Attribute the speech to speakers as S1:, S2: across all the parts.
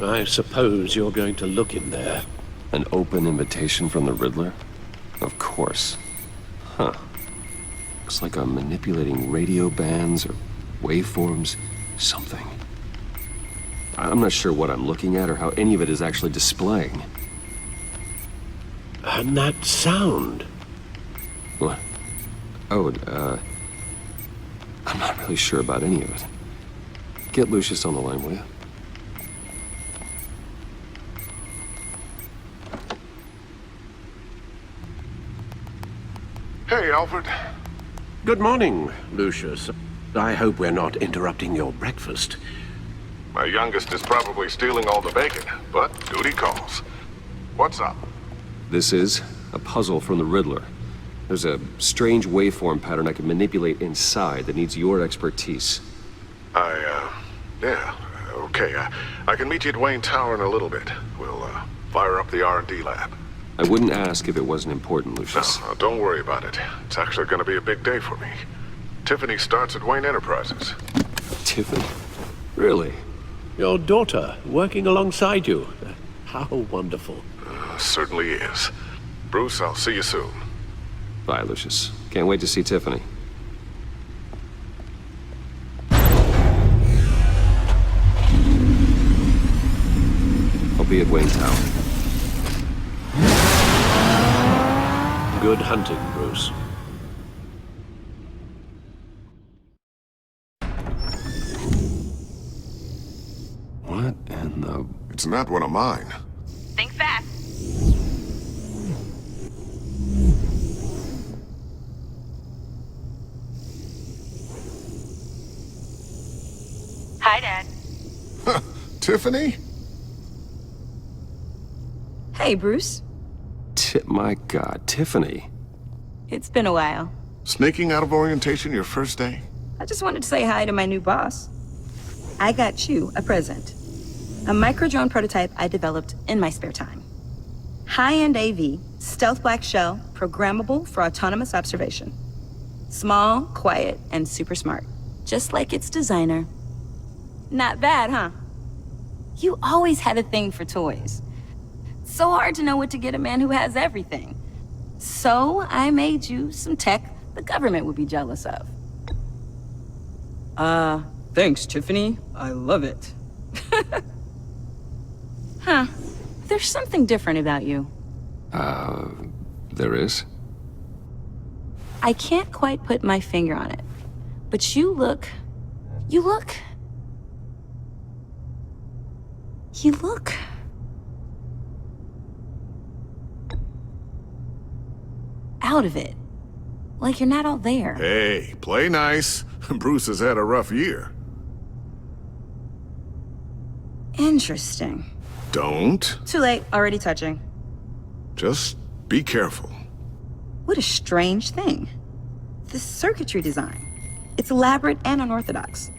S1: I suppose you're going to look in there.
S2: An open invitation from the Riddler? Of course. Huh. Looks like I'm manipulating radio bands or waveforms, something. I'm not sure what I'm looking at or how any of it is actually displaying.
S1: And that sound.
S2: What? Oh, I'm not really sure about any of it. Get Lucius on the line, will you?
S3: Hey, Alfred.
S1: Good morning, Lucius. I hope we're not interrupting your breakfast.
S3: My youngest is probably stealing all the bacon, but duty calls. What's up?
S2: This is a puzzle from the Riddler. There's a strange waveform pattern I can manipulate inside that needs your expertise.
S3: Yeah, okay. I can meet you at Wayne Tower in a little bit. We'll, fire up the R&D lab.
S2: I wouldn't ask if it wasn't important, Lucius.
S3: No, don't worry about it. It's actually gonna be a big day for me. Tiffany starts at Wayne Enterprises.
S2: Tiffany? Really?
S1: Your daughter working alongside you. How wonderful.
S3: Certainly is. Bruce, I'll see you soon.
S2: Bye, Lucius. Can't wait to see Tiffany. I'll be at Wayne Tower.
S1: Good hunting, Bruce.
S2: What in the...
S3: It's not one of mine.
S4: Think fast. Hi, Dad.
S3: Tiffany?
S4: Hey, Bruce.
S2: My God, Tiffany.
S4: It's been a while.
S3: Sneaking out of orientation your first day?
S4: I just wanted to say hi to my new boss. I got you a present. A micro-drone prototype I developed in my spare time. High-end AV, stealth black shell, programmable for autonomous observation. Small, quiet, and super smart. Just like its designer. Not bad, huh? You always had a thing for toys. So hard to know what to get a man who has everything. So I made you some tech the government would be jealous of. Thanks, Tiffany. I love it. Huh. There's something different about you.
S2: There is?
S4: I can't quite put my finger on it. But you look... out of it. Like you're not all there.
S3: Hey, play nice. Bruce has had a rough year.
S4: Interesting.
S3: Don't.
S4: Too late, already touching.
S3: Just be careful.
S4: What a strange thing. This circuitry design. It's elaborate and unorthodox.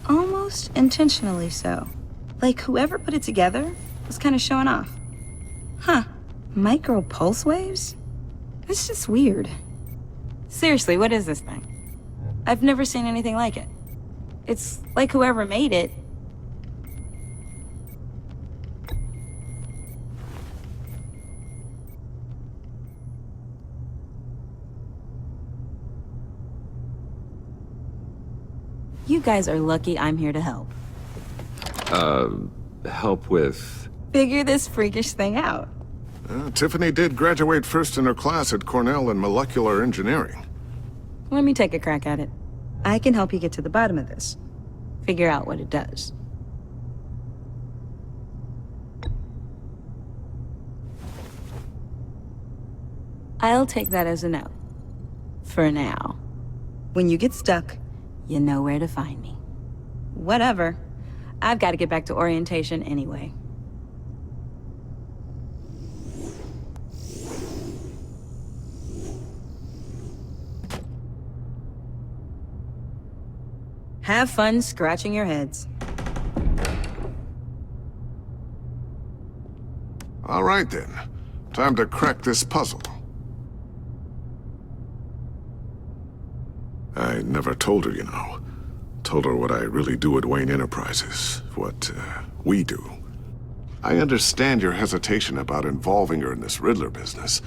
S4: Almost intentionally so. Like whoever put it together was kind of showing off. Huh. Micro pulse waves? That's just weird. Seriously, what is this thing? I've never seen anything like it. It's like whoever made it. You guys are lucky I'm here to help.
S2: Help with...
S4: Figure this freakish thing out.
S3: Tiffany did graduate first in her class at Cornell in molecular engineering.
S4: Let me take a crack at it. I can help you get to the bottom of this. Figure out what it does. I'll take that as a no. For now. When you get stuck, you know where to find me. Whatever. I've got to get back to orientation anyway. Have fun scratching your heads.
S3: All right then. Time to crack this puzzle. I never told her, you know. Told her what I really do at Wayne Enterprises. What, we do. I understand your hesitation about involving her in this Riddler business.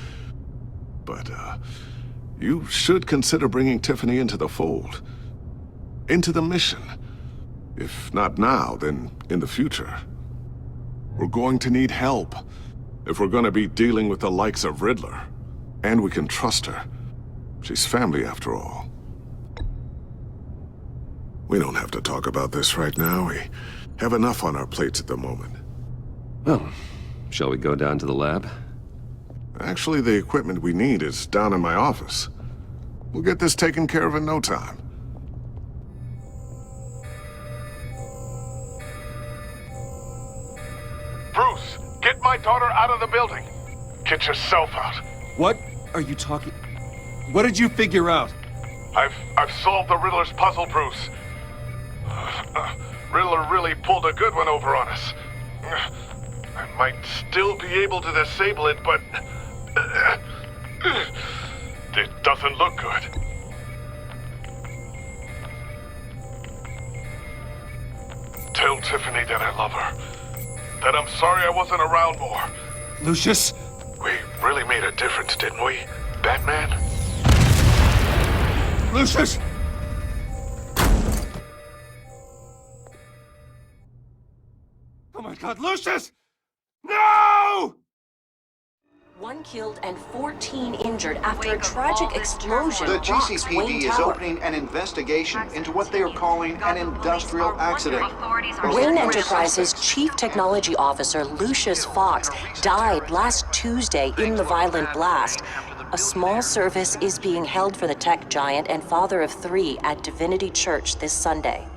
S3: But, you should consider bringing Tiffany into the fold. Into the mission. If not now, then in the future. We're going to need help if we're going to be dealing with the likes of Riddler. And we can trust her. She's family after all. We don't have to talk about this right now. We have enough on our plates at the moment.
S2: Well, shall we go down to the lab?
S3: Actually, the equipment we need is down in my office. We'll get this taken care of in no time. Bruce, get my daughter out of the building. Get yourself out.
S5: What are you talking? What did you figure out?
S3: I've solved the Riddler's puzzle, Bruce. Riddler really pulled a good one over on us. I might still be able to disable it, but it doesn't look good. Tell Tiffany that I love her. That I'm sorry I wasn't around more.
S5: Lucius?
S3: We really made a difference, didn't we, Batman?
S5: Lucius! Oh my God, Lucius! No!
S6: 1 killed and 14 injured after a tragic explosion
S7: The
S6: rocks
S7: GCPD
S6: Wayne
S7: is
S6: Tower.
S7: opening an investigation into what they are calling an industrial accident.
S6: Wayne Enterprises' Chief Technology Officer Lucius Fox died last Tuesday in the violent blast. A small service is being held for the tech giant and father of 3 at Divinity Church this Sunday.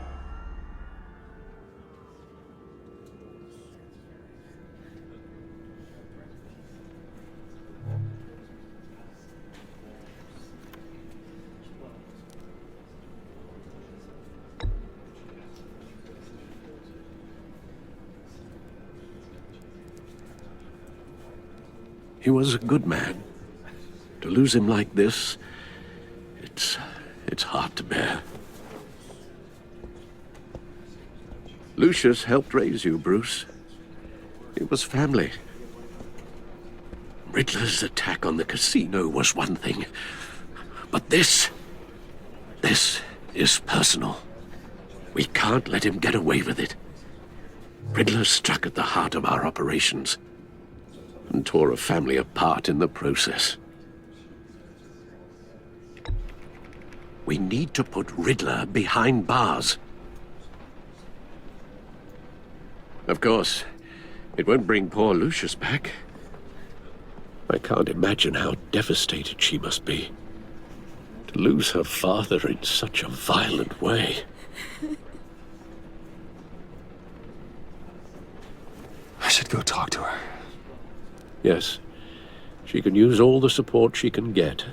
S1: He was a good man. To lose him like this, it's hard to bear. Lucius helped raise you, Bruce. It was family. Riddler's attack on the casino was one thing, but this is personal. We can't let him get away with it. Riddler struck at the heart of our operations and tore a family apart in the process. We need to put Riddler behind bars. Of course, it won't bring poor Lucius back. I can't imagine how devastated she must be to lose her father in such a violent way.
S2: I should go talk to her.
S1: Yes, she can use all the support she can get.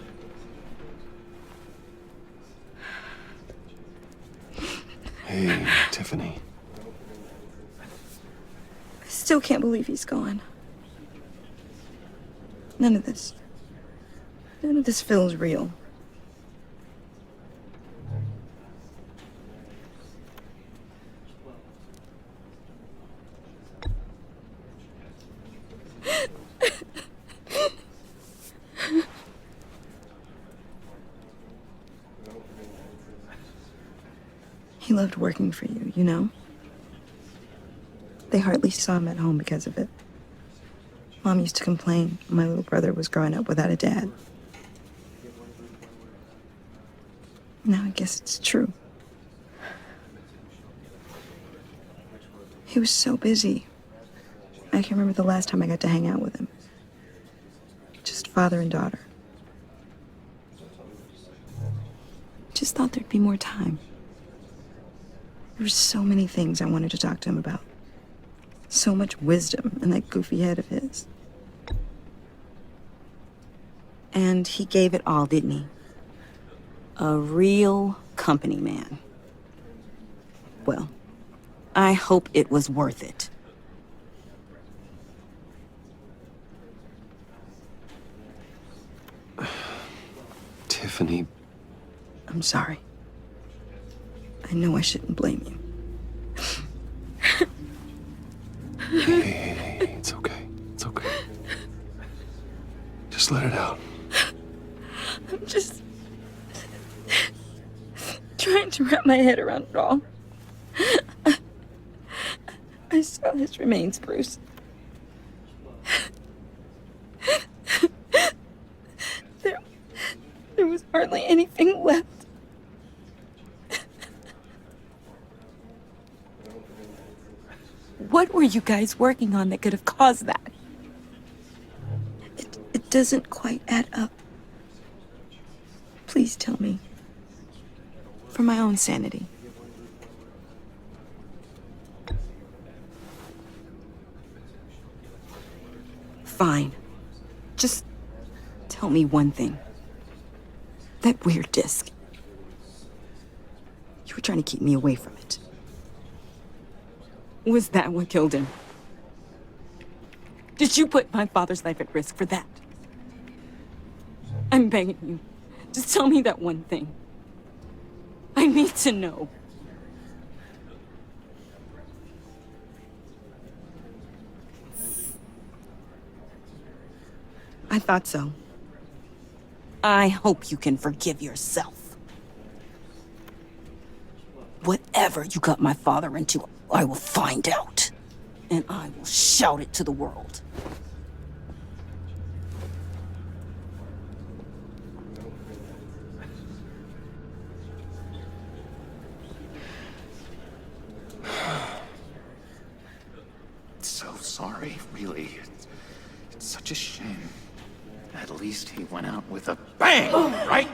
S2: Hey, Tiffany.
S4: I still can't believe he's gone. None of this feels real. He loved working for you, you know? They hardly saw him at home because of it. Mom used to complain my little brother was growing up without a dad. Now I guess it's true. He was so busy. I can remember the last time I got to hang out with him. Just father and daughter. Just thought there'd be more time. There were so many things I wanted to talk to him about. So much wisdom in that goofy head of his. And he gave it all, didn't he? A real company man. Well, I hope it was worth it.
S2: Tiffany.
S4: I'm sorry. I know I shouldn't blame you.
S2: Hey. Just let it out.
S4: I'm just trying to wrap my head around it all. I saw his remains, Bruce. There was hardly anything left. What were you guys working on that could have caused that? It doesn't quite add up. Please tell me. For my own sanity. Fine. Just tell me one thing. That weird disc. You were trying to keep me away from it. Was that what killed him? Did you put my father's life at risk for that? I'm begging you. Just tell me that one thing. I need to know. I thought so. I hope you can forgive yourself. Whatever you got my father into, I will find out. And I will shout it to the world.
S8: So sorry, really. It's such a shame. At least he went out with a bang, right?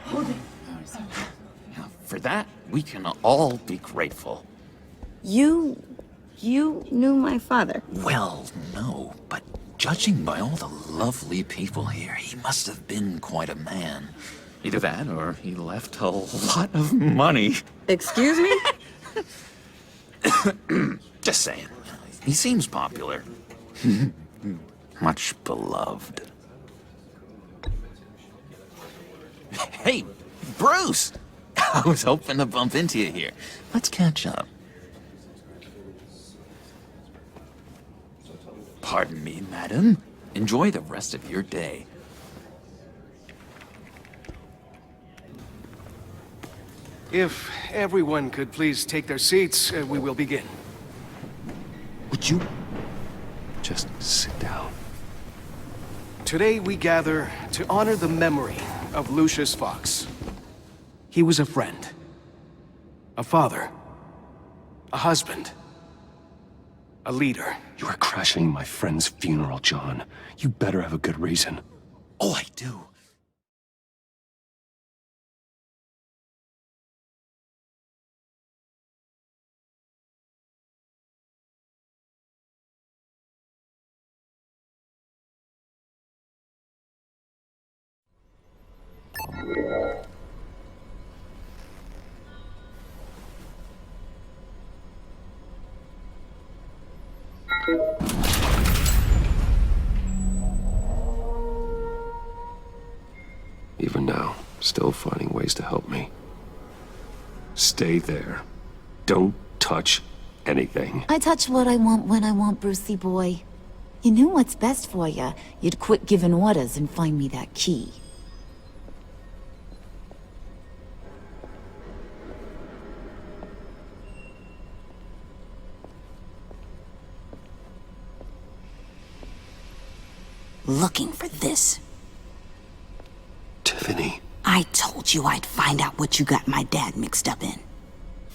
S8: Yeah, for that, we can all be grateful.
S4: You knew my father.
S8: Well, no, but judging by all the lovely people here, he must have been quite a man. Either that, or he left a lot of money.
S4: Excuse me?
S8: Just saying. He seems popular. Much beloved. Hey, Bruce! I was hoping to bump into you here. Let's catch up. Pardon me, madam. Enjoy the rest of your day.
S9: If everyone could please take their seats, we will begin.
S2: Would you just sit down?
S9: Today we gather to honor the memory of Lucius Fox. He was a friend, a father, a husband, a leader.
S2: You are crashing my friend's funeral, John. You better have a good reason.
S8: Oh, I do.
S2: Even now, still finding ways to help me. Stay there. Don't touch anything.
S10: I touch what I want when I want, Brucey boy. You knew what's best for you. You'd quit giving orders and find me that key. Looking for this.
S2: Tiffany.
S10: I told you I'd find out what you got my dad mixed up in.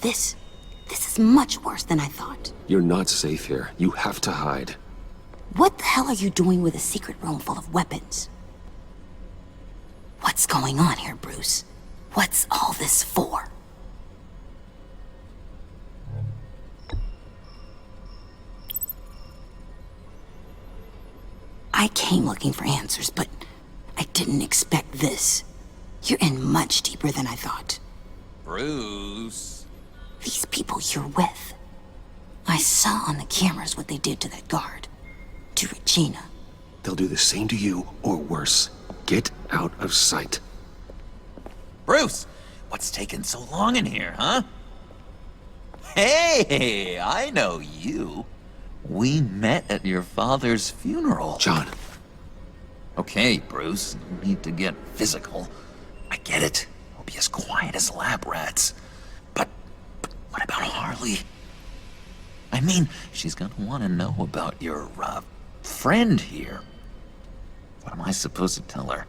S10: This is much worse than I thought.
S2: You're not safe here. You have to hide.
S10: What the hell are you doing with a secret room full of weapons? What's going on here, Bruce? What's all this for? I came looking for answers, but I didn't expect this. You're in much deeper than I thought.
S8: Bruce.
S10: These people you're with. I saw on the cameras what they did to that guard. To Regina.
S2: They'll do the same to you, or worse. Get out of sight.
S8: Bruce! What's taking so long in here, huh? Hey, I know you. We met at your father's funeral.
S2: John.
S8: Okay, Bruce, no need to get physical. I get it. We'll be as quiet as lab rats. But what about Harley? I mean, she's gonna want to know about your, friend here. What am I supposed to tell her?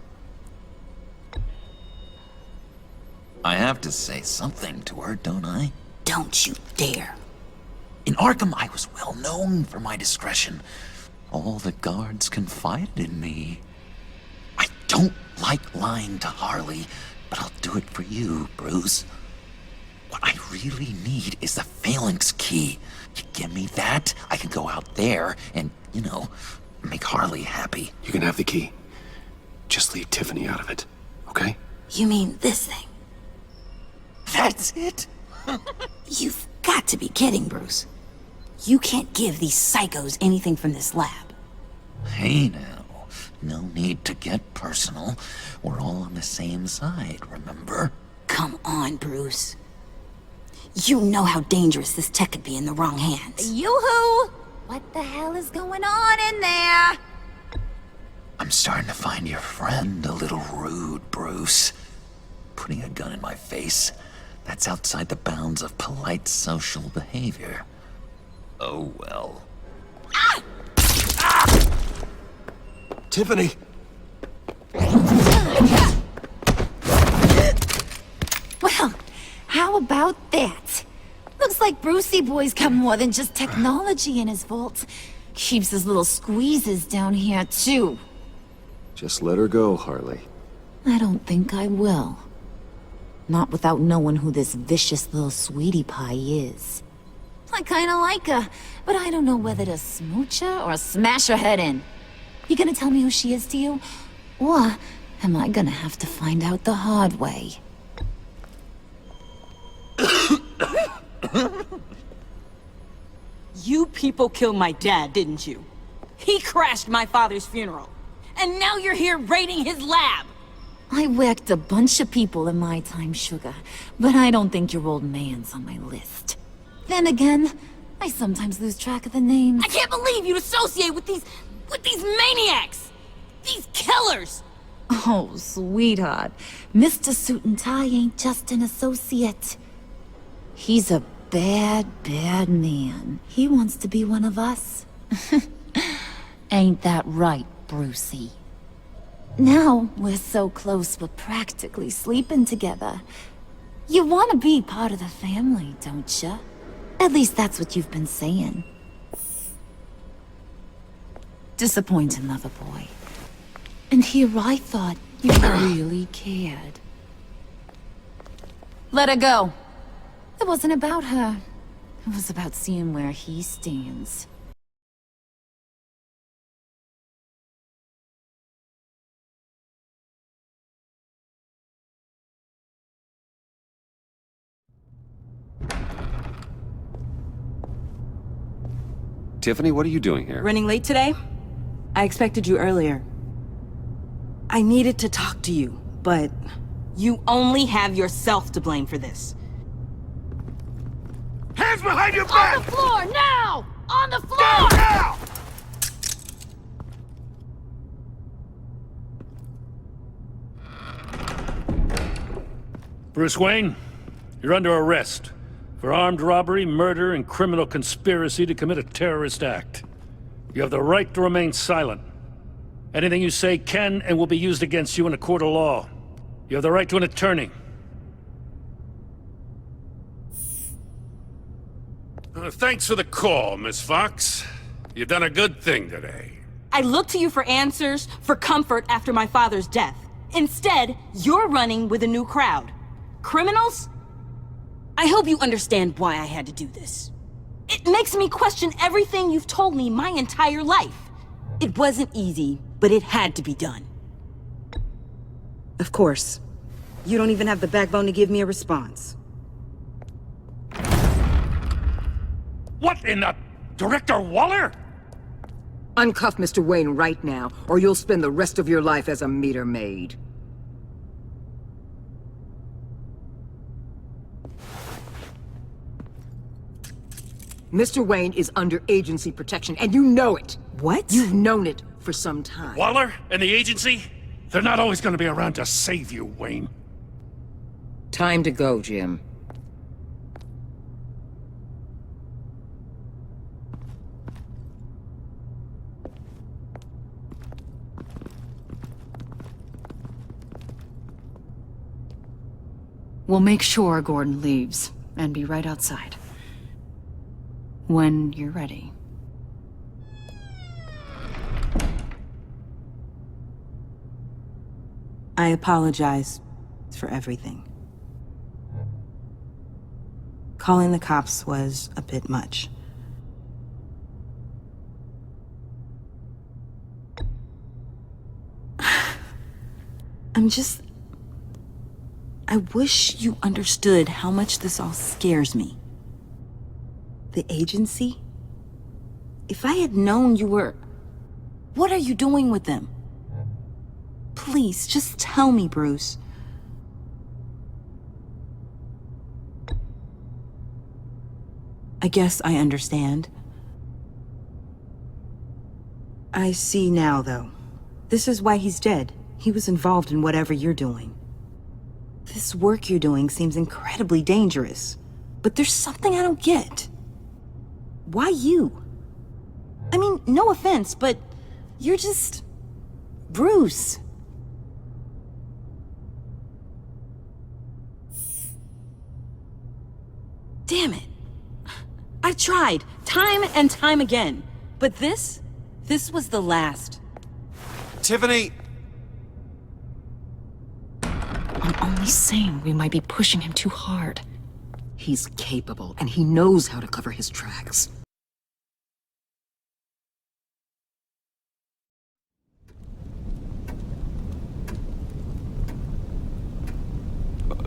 S8: I have to say something to her, don't I?
S6: Don't you dare.
S8: In Arkham, I was well known for my discretion. All the guards confided in me. I don't like lying to Harley, but I'll do it for you, Bruce. What I really need is the phalanx key. You give me that, I can go out there and, make Harley happy.
S2: You can have the key. Just leave Tiffany out of it, okay?
S6: You mean this thing?
S8: That's it?
S6: You've got to be kidding, Bruce. You can't give these psychos anything from this lab.
S8: Hey now, no need to get personal. We're all on the same side, remember?
S6: Come on, Bruce. You know how dangerous this tech could be in the wrong hands.
S10: Yoo-hoo! What the hell is going on in there?
S8: I'm starting to find your friend a little rude, Bruce. Putting a gun in my face, that's outside the bounds of polite social behavior. Oh well.
S6: Ah!
S2: Tiffany!
S10: Well, how about that? Looks like Brucey Boy's got more than just technology in his vault. Keeps his little squeezes down here, too.
S2: Just let her go, Harley.
S10: I don't think I will. Not without knowing who this vicious little sweetie pie is. I kinda like her, but I don't know whether to smooch her or smash her head in. You gonna tell me who she is to you? Or am I gonna have to find out the hard way?
S4: You people killed my dad, didn't you? He crashed my father's funeral. And now you're here raiding his lab!
S10: I whacked a bunch of people in my time, Sugar, but I don't think your old man's on my list. Then again, I sometimes lose track of the names.
S4: I can't believe you'd associate with these maniacs! These killers!
S10: Oh, sweetheart. Mr. Suit and Tie ain't just an associate. He's a bad, bad man. He wants to be one of us. Ain't that right, Brucey? Now we're so close we're practically sleeping together. You want to be part of the family, don't you? At least that's what you've been saying. Disappointing, lover boy. And here I thought you really cared. Let her go. It wasn't about her. It was about seeing where he stands.
S2: Tiffany, what are you doing here?
S4: Running late today? I expected you earlier. I needed to talk to you, but you only have yourself to blame for this.
S3: Hands behind your back!
S10: On the floor, now! On the floor!
S3: Down now!
S11: Bruce Wayne, you're under arrest for armed robbery, murder, and criminal conspiracy to commit a terrorist act. You have the right to remain silent. Anything you say can and will be used against you in a court of law. You have the right to an attorney.
S1: Thanks for the call, Miss Fox. You've done a good thing today.
S4: I looked to you for answers, for comfort after my father's death. Instead, you're running with a new crowd. Criminals? I hope you understand why I had to do this. It makes me question everything you've told me my entire life. It wasn't easy, but it had to be done. Of course. You don't even have the backbone to give me a response.
S11: What in the... Director Waller?
S12: Uncuff Mr. Wayne right now, or you'll spend the rest of your life as a meter maid. Mr. Wayne is under agency protection, and you know it.
S4: What?
S12: You've known it for some time.
S11: Waller and the agency? They're not always going to be around to save you, Wayne.
S12: Time to go, Jim.
S13: We'll make sure Gordon leaves, and be right outside. When you're ready.
S4: I apologize for everything. Calling the cops was a bit much. I wish you understood how much this all scares me. The agency? If I had known you were... What are you doing with them? Please, just tell me, Bruce. I guess I understand. I see now, though. This is why he's dead. He was involved in whatever you're doing. This work you're doing seems incredibly dangerous. But there's something I don't get. Why you? I mean, no offense, but you're just... Bruce. Damn it. I tried, time and time again. But this was the last.
S5: Tiffany!
S13: I'm only saying we might be pushing him too hard.
S12: He's capable, and he knows how to cover his tracks.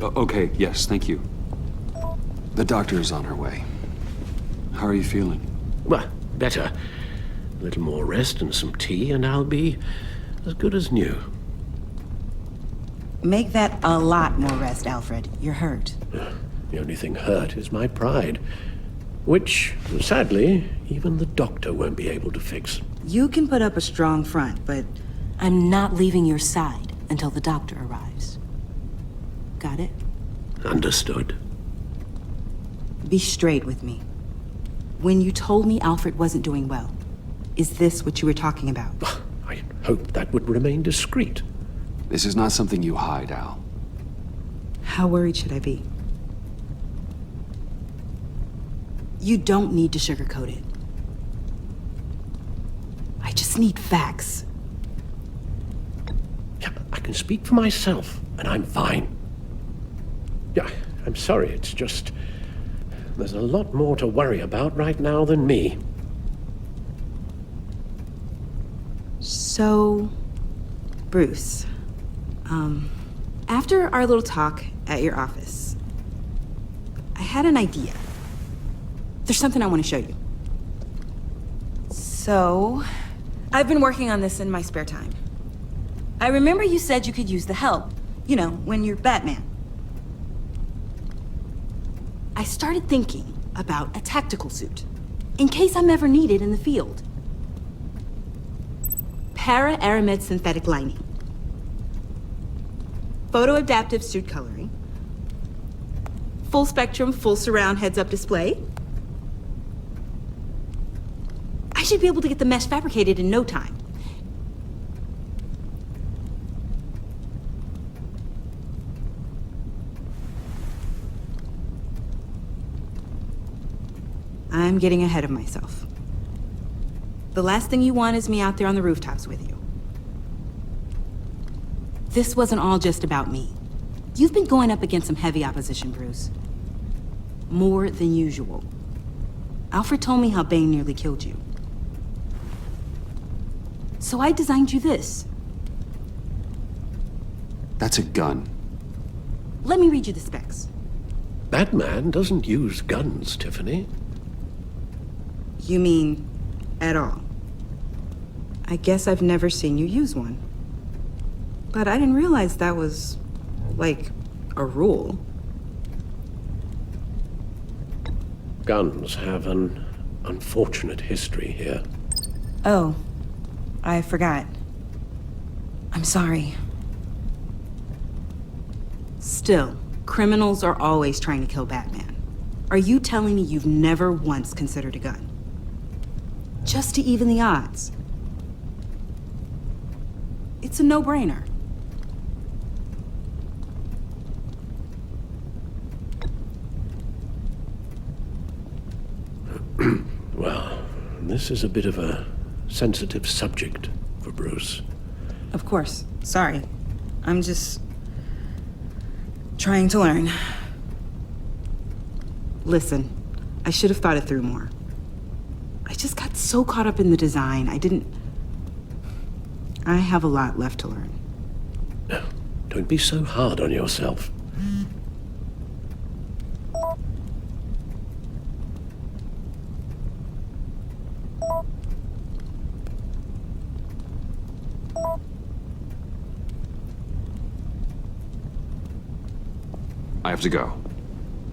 S2: Okay, yes, thank you. The doctor is on her way. How are you feeling?
S1: Well, better. A little more rest and some tea, and I'll be as good as new.
S4: Make that a lot more rest, Alfred. You're hurt.
S1: The only thing hurt is my pride, which, sadly, even the doctor won't be able to fix.
S4: You can put up a strong front, but I'm not leaving your side until the doctor arrives. Got it?
S1: Understood.
S4: Be straight with me. When you told me Alfred wasn't doing well, is this what you were talking about?
S1: I hoped that would remain discreet.
S2: This is not something you hide, Al.
S4: How worried should I be? You don't need to sugarcoat it. I just need facts.
S1: Yeah, I can speak for myself, and I'm fine. Yeah, I'm sorry, it's just... There's a lot more to worry about right now than me.
S4: So... Bruce... after our little talk at your office, I had an idea. There's something I want to show you. So, I've been working on this in my spare time. I remember you said you could use the help, you know, when you're Batman. I started thinking about a tactical suit, in case I'm ever needed in the field. Para-Aramid synthetic lining. Photo-adaptive suit coloring. Full spectrum, full surround heads-up display. I should be able to get the mesh fabricated in no time. I'm getting ahead of myself. The last thing you want is me out there on the rooftops with you. This wasn't all just about me. You've been going up against some heavy opposition, Bruce. More than usual. Alfred told me how Bane nearly killed you. So I designed you this.
S2: That's a gun.
S4: Let me read you the specs.
S1: Batman doesn't use guns, Tiffany.
S4: You mean, at all? I guess I've never seen you use one. But I didn't realize that was, like, a rule.
S1: Guns have an unfortunate history here.
S4: Oh. I forgot. I'm sorry. Still, criminals are always trying to kill Batman. Are you telling me you've never once considered a gun? Just to even the odds. It's a no-brainer.
S1: Well, this is a bit of a sensitive subject for Bruce.
S4: Of course. Sorry. I'm just trying to learn. Listen, I should have thought it through more. I just got so caught up in the design, I have a lot left to learn.
S1: No, don't be so hard on yourself.
S2: I have to go.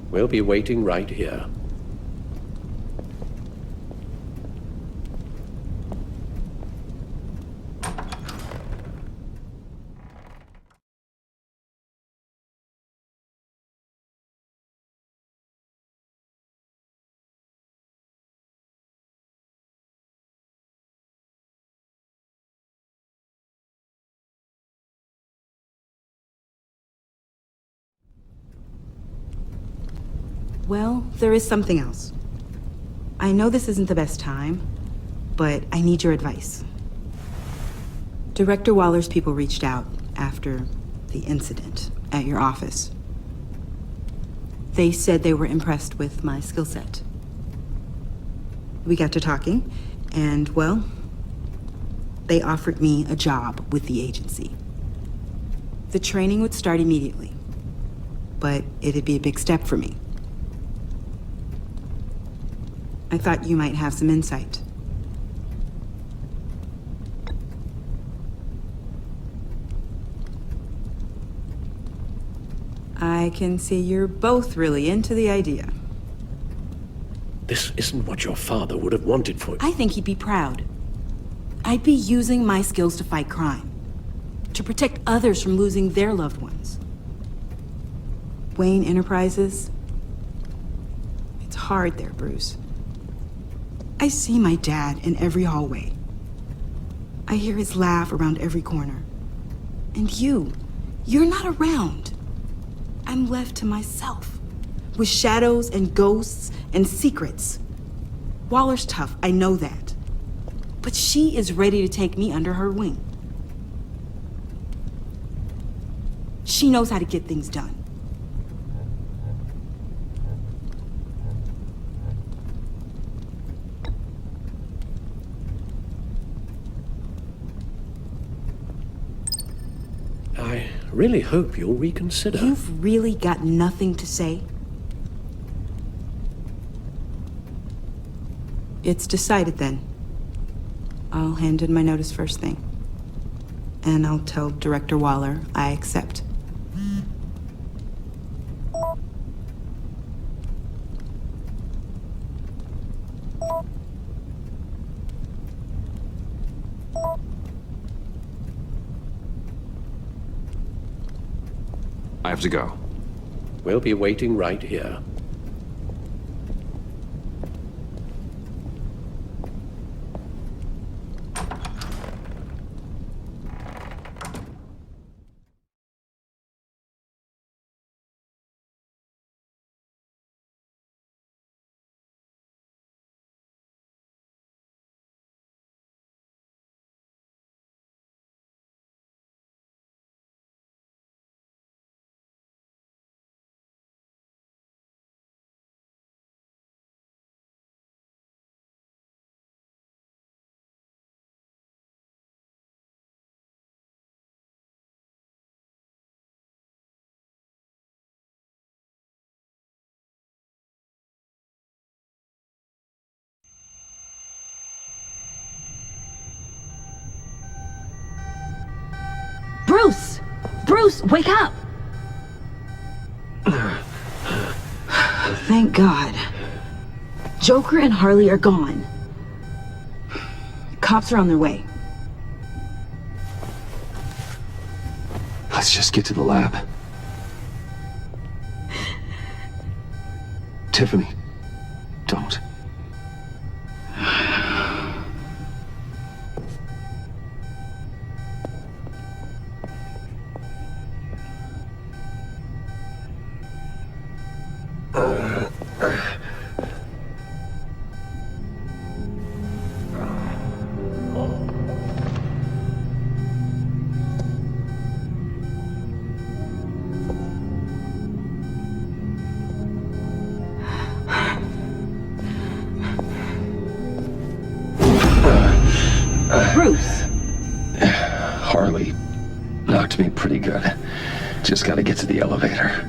S1: We'll be waiting right here.
S4: Well, there is something else. I know this isn't the best time, but I need your advice. Director Waller's people reached out after the incident at your office. They said they were impressed with my skill set. We got to talking, and well, they offered me a job with the agency. The training would start immediately, but it'd be a big step for me. I thought you might have some insight. I can see you're both really into the idea.
S1: This isn't what your father would have wanted for you.
S4: I think he'd be proud. I'd be using my skills to fight crime, to protect others from losing their loved ones. Wayne Enterprises? It's hard there, Bruce. I see my dad in every hallway. I hear his laugh around every corner. And you're not around. I'm left to myself, with shadows and ghosts and secrets. Waller's tough, I know that. But she is ready to take me under her wing. She knows how to get things done.
S1: I really hope you'll reconsider.
S4: You've really got nothing to say? It's decided then. I'll hand in my notice first thing. And I'll tell Director Waller I accept.
S2: I have to go.
S1: We'll be waiting right here.
S4: Bruce! Bruce, wake up! Thank God. Joker and Harley are gone. Cops are on their way.
S2: Let's just get to the lab. Tiffany, don't.
S4: Bruce!
S2: Harley knocked me pretty good. Just gotta get to the elevator.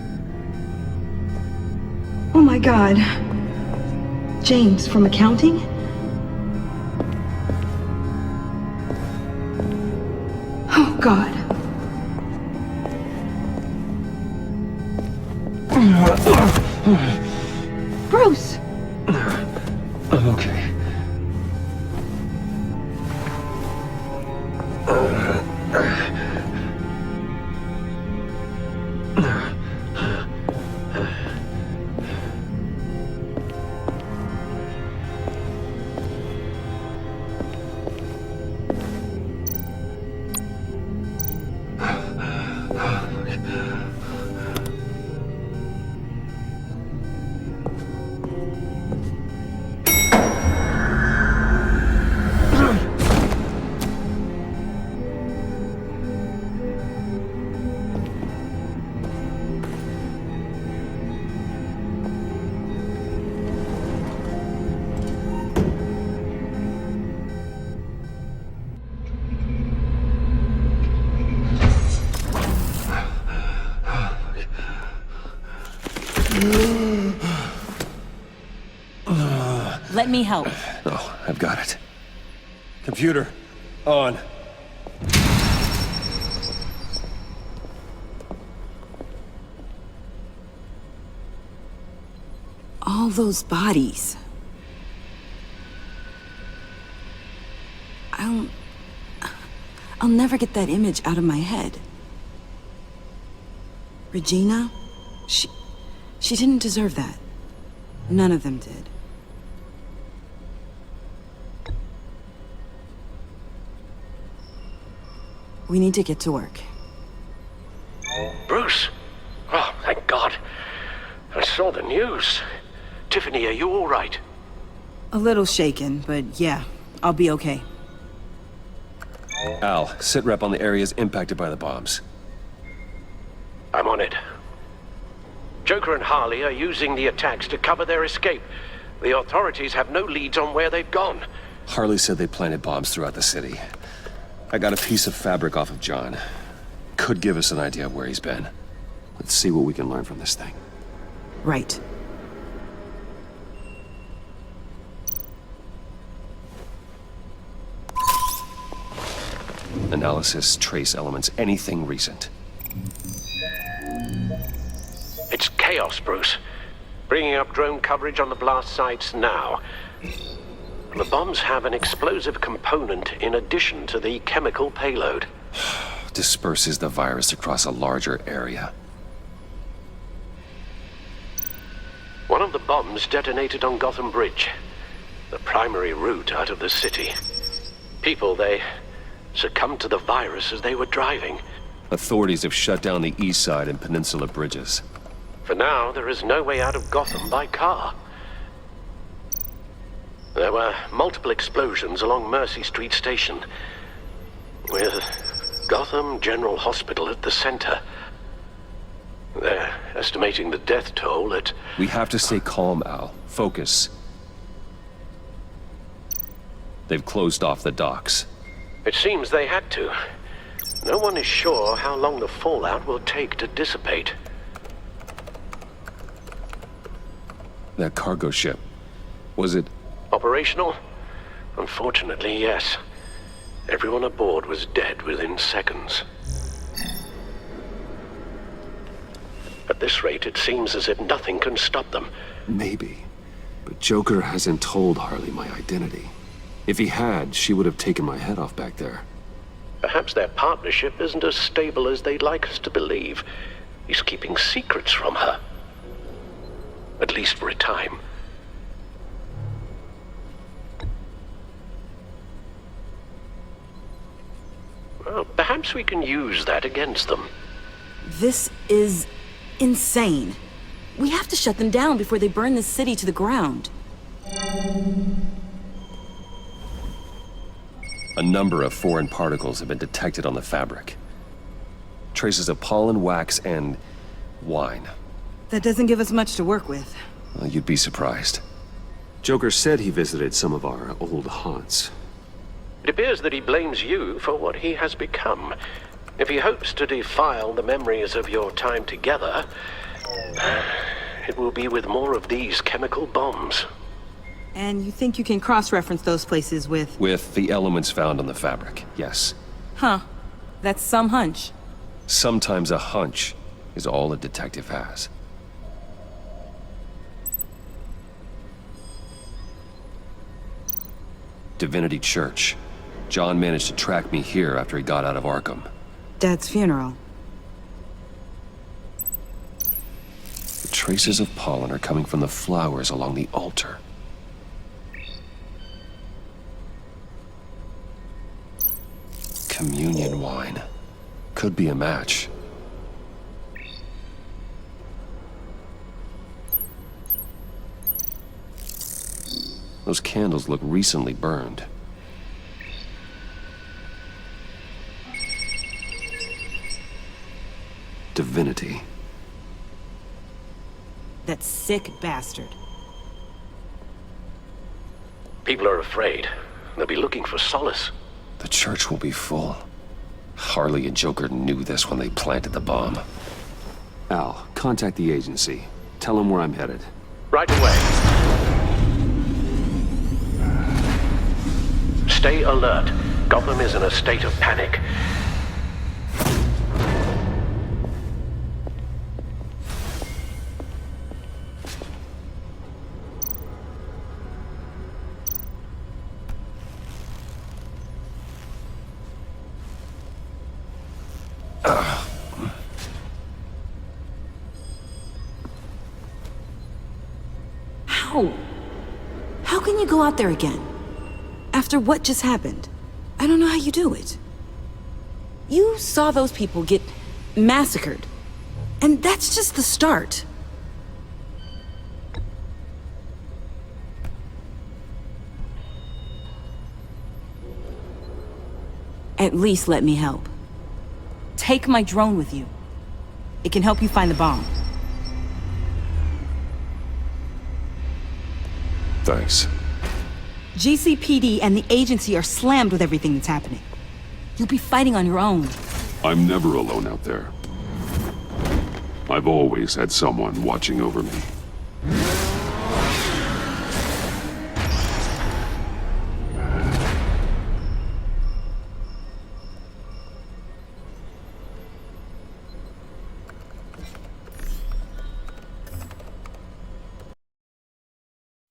S4: Oh my God. James from accounting? Oh God. Bruce!
S2: I'm okay.
S6: Let me help.
S2: Oh, I've got it. Computer, on.
S4: All those bodies. I'll never get that image out of my head. Regina, she didn't deserve that. None of them did. We need to get to work.
S1: Bruce! Oh, thank God. I saw the news. Tiffany, are you all right?
S4: A little shaken, but yeah, I'll be okay.
S2: Al, sit rep on the areas impacted by the bombs.
S1: I'm on it. Joker and Harley are using the attacks to cover their escape. The authorities have no leads on where they've gone.
S2: Harley said they planted bombs throughout the city. I got a piece of fabric off of John. Could give us an idea of where he's been. Let's see what we can learn from this thing.
S4: Right.
S2: Analysis, trace elements, anything recent.
S1: It's chaos, Bruce. Bringing up drone coverage on the blast sites now. The bombs have an explosive component in addition to the chemical payload.
S2: Disperses the virus across a larger area.
S1: One of the bombs detonated on Gotham Bridge, the primary route out of the city. People, they succumbed to the virus as they were driving.
S2: Authorities have shut down the east side and peninsula bridges.
S1: For now, there is no way out of Gotham by car. There were multiple explosions along Mercy Street Station, with Gotham General Hospital at the center. They're estimating the death toll at...
S2: We have to stay calm, Al. Focus. They've closed off the docks.
S1: It seems they had to. No one is sure how long the fallout will take to dissipate.
S2: That cargo ship, was it...
S1: Operational? Unfortunately, yes. Everyone aboard was dead within seconds. At this rate, it seems as if nothing can stop them.
S2: Maybe. But Joker hasn't told Harley my identity. If he had, she would have taken my head off back there.
S1: Perhaps their partnership isn't as stable as they'd like us to believe. He's keeping secrets from her. At least for a time. Well, perhaps we can use that against them.
S4: This is insane. We have to shut them down before they burn this city to the ground.
S2: A number of foreign particles have been detected on the fabric. Traces of pollen, wax, and wine.
S4: That doesn't give us much to work with.
S2: Well, you'd be surprised.
S5: Joker said he visited some of our old haunts.
S1: It appears that he blames you for what he has become. If he hopes to defile the memories of your time together, it will be with more of these chemical bombs.
S4: And you think you can cross-reference those places with...
S2: With the elements found on the fabric, yes.
S4: Huh. That's some hunch.
S2: Sometimes a hunch is all a detective has. Divinity Church. John managed to track me here after he got out of Arkham.
S4: Dad's funeral.
S2: The traces of pollen are coming from the flowers along the altar. Communion wine. Could be a match. Those candles look recently burned. Divinity.
S4: That sick bastard.
S1: People are afraid. They'll be looking for solace.
S2: The church will be full. Harley and Joker knew this when they planted the bomb.
S5: Al, contact the agency. Tell them where I'm headed.
S1: Right away. Stay alert. Gotham is in a state of panic.
S4: How can you go out there again? After what just happened? I don't know how you do it. You saw those people get massacred. And that's just the start. At least let me help. Take my drone with you. It can help you find the bomb.
S2: Thanks.
S4: GCPD and the agency are slammed with everything that's happening. You'll be fighting on your own.
S14: I'm never alone out there. I've always had someone watching over me.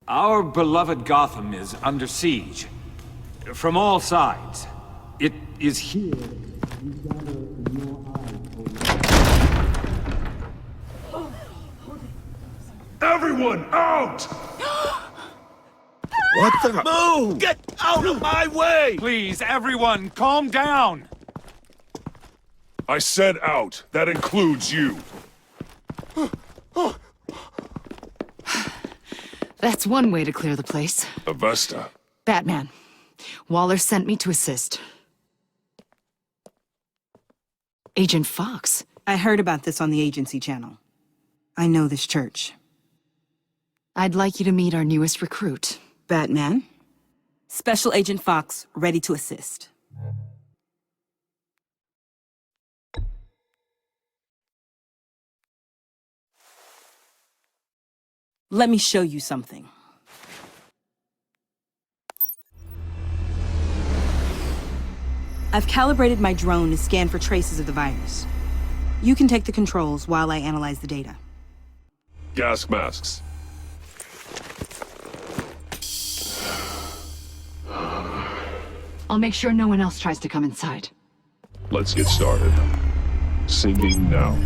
S15: Our beloved Gotham is under siege. From all sides. It is here that we gather in your eyes,
S14: Everyone out!
S15: What the? Move! Get out of my way! Please, everyone, calm down!
S14: I said out. That includes you.
S13: That's one way to clear the place.
S14: Avesta.
S13: Batman. Waller sent me to assist. Agent Fox.
S4: I heard about this on the agency channel. I know this church.
S13: I'd like you to meet our newest recruit.
S4: Batman. Special Agent Fox, ready to assist. Let me show you something. I've calibrated my drone to scan for traces of the virus. You can take the controls while I analyze the data.
S14: Gas masks.
S13: I'll make sure no one else tries to come inside.
S14: Let's get started. Syncing now.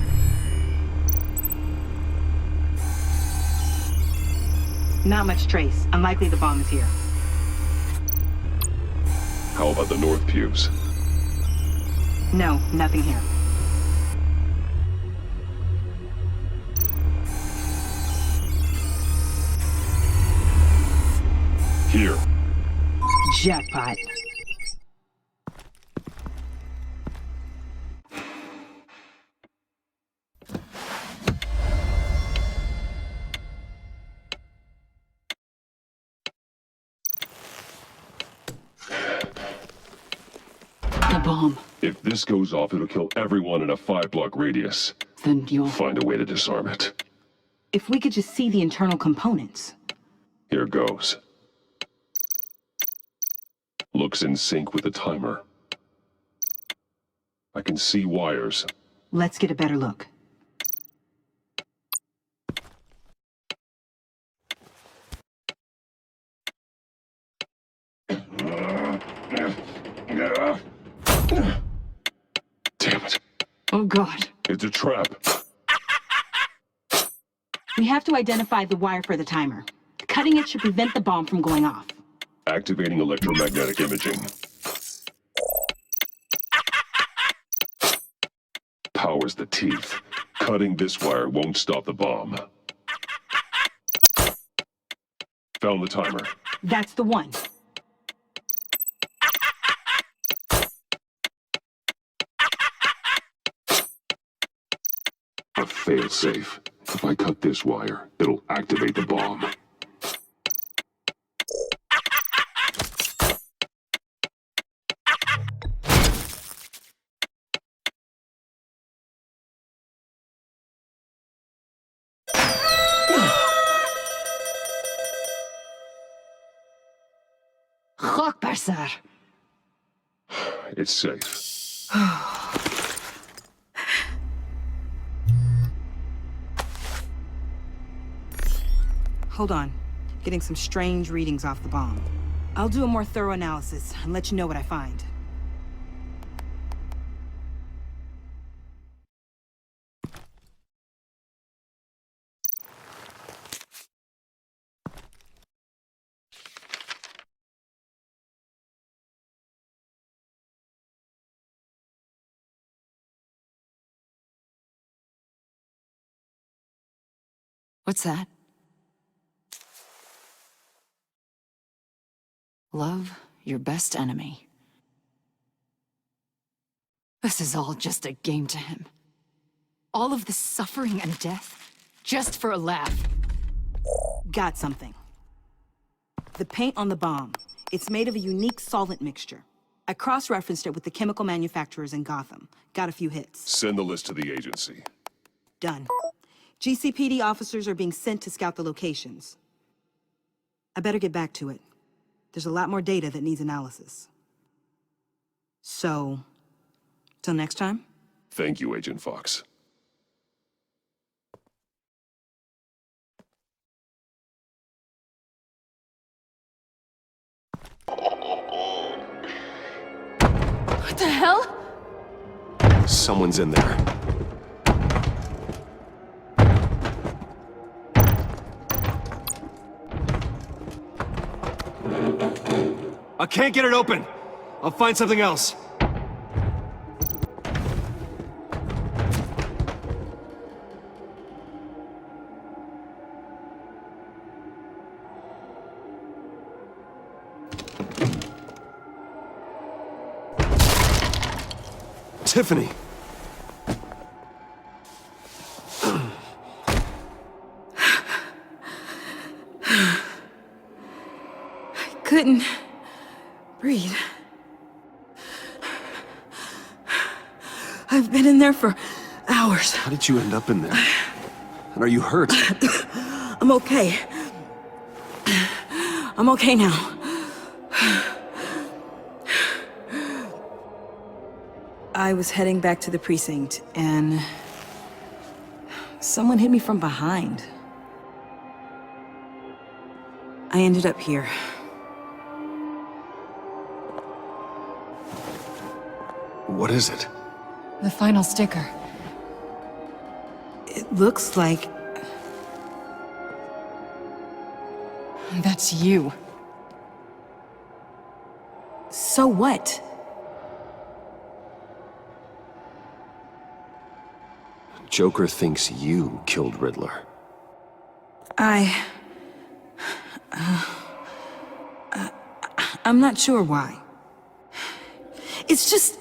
S4: Not much trace. Unlikely the bomb is here.
S14: How about the north pews?
S4: No, nothing here.
S14: Here.
S4: Jackpot.
S13: The bomb.
S14: If this goes off, it'll kill everyone in a 5-block radius.
S13: Then you'll...
S14: Find a way to disarm it.
S4: If we could just see the internal components.
S14: Here goes. Looks in sync with the timer. I can see wires.
S4: Let's get a better look.
S14: Damn it.
S13: Oh, God.
S14: It's a trap.
S4: We have to identify the wire for the timer. Cutting it should prevent the bomb from going off.
S14: Activating electromagnetic imaging. Powers the teeth. Cutting this wire won't stop the bomb. Found the timer.
S4: That's the one.
S14: A failsafe. If I cut this wire, it'll activate the bomb.
S13: Akbar, sir.
S14: It's safe.
S4: Hold on. Getting some strange readings off the bomb. I'll do a more thorough analysis and let you know what I find.
S13: What's that? Love your best enemy. This is all just a game to him. All of this suffering and death, just for a laugh.
S4: Got something. The paint on the bomb. It's made of a unique solvent mixture. I cross-referenced it with the chemical manufacturers in Gotham. Got a few hits.
S14: Send the list to the agency.
S4: Done. GCPD officers are being sent to scout the locations. I better get back to it. There's a lot more data that needs analysis. So, till next time?
S14: Thank you, Agent Fox.
S13: What the hell?
S2: Someone's in there.
S9: I can't get it open. I'll find something else. Tiffany.
S4: I couldn't breathe. I've been in there for hours.
S2: How did you end up in there? And are you hurt?
S4: I'm okay. I'm okay now. I was heading back to the precinct, and someone hit me from behind. I ended up here.
S2: What is it?
S13: The final sticker.
S12: It looks like...
S13: That's you.
S12: So what?
S2: Joker thinks you killed Riddler.
S12: I'm not sure why. It's just...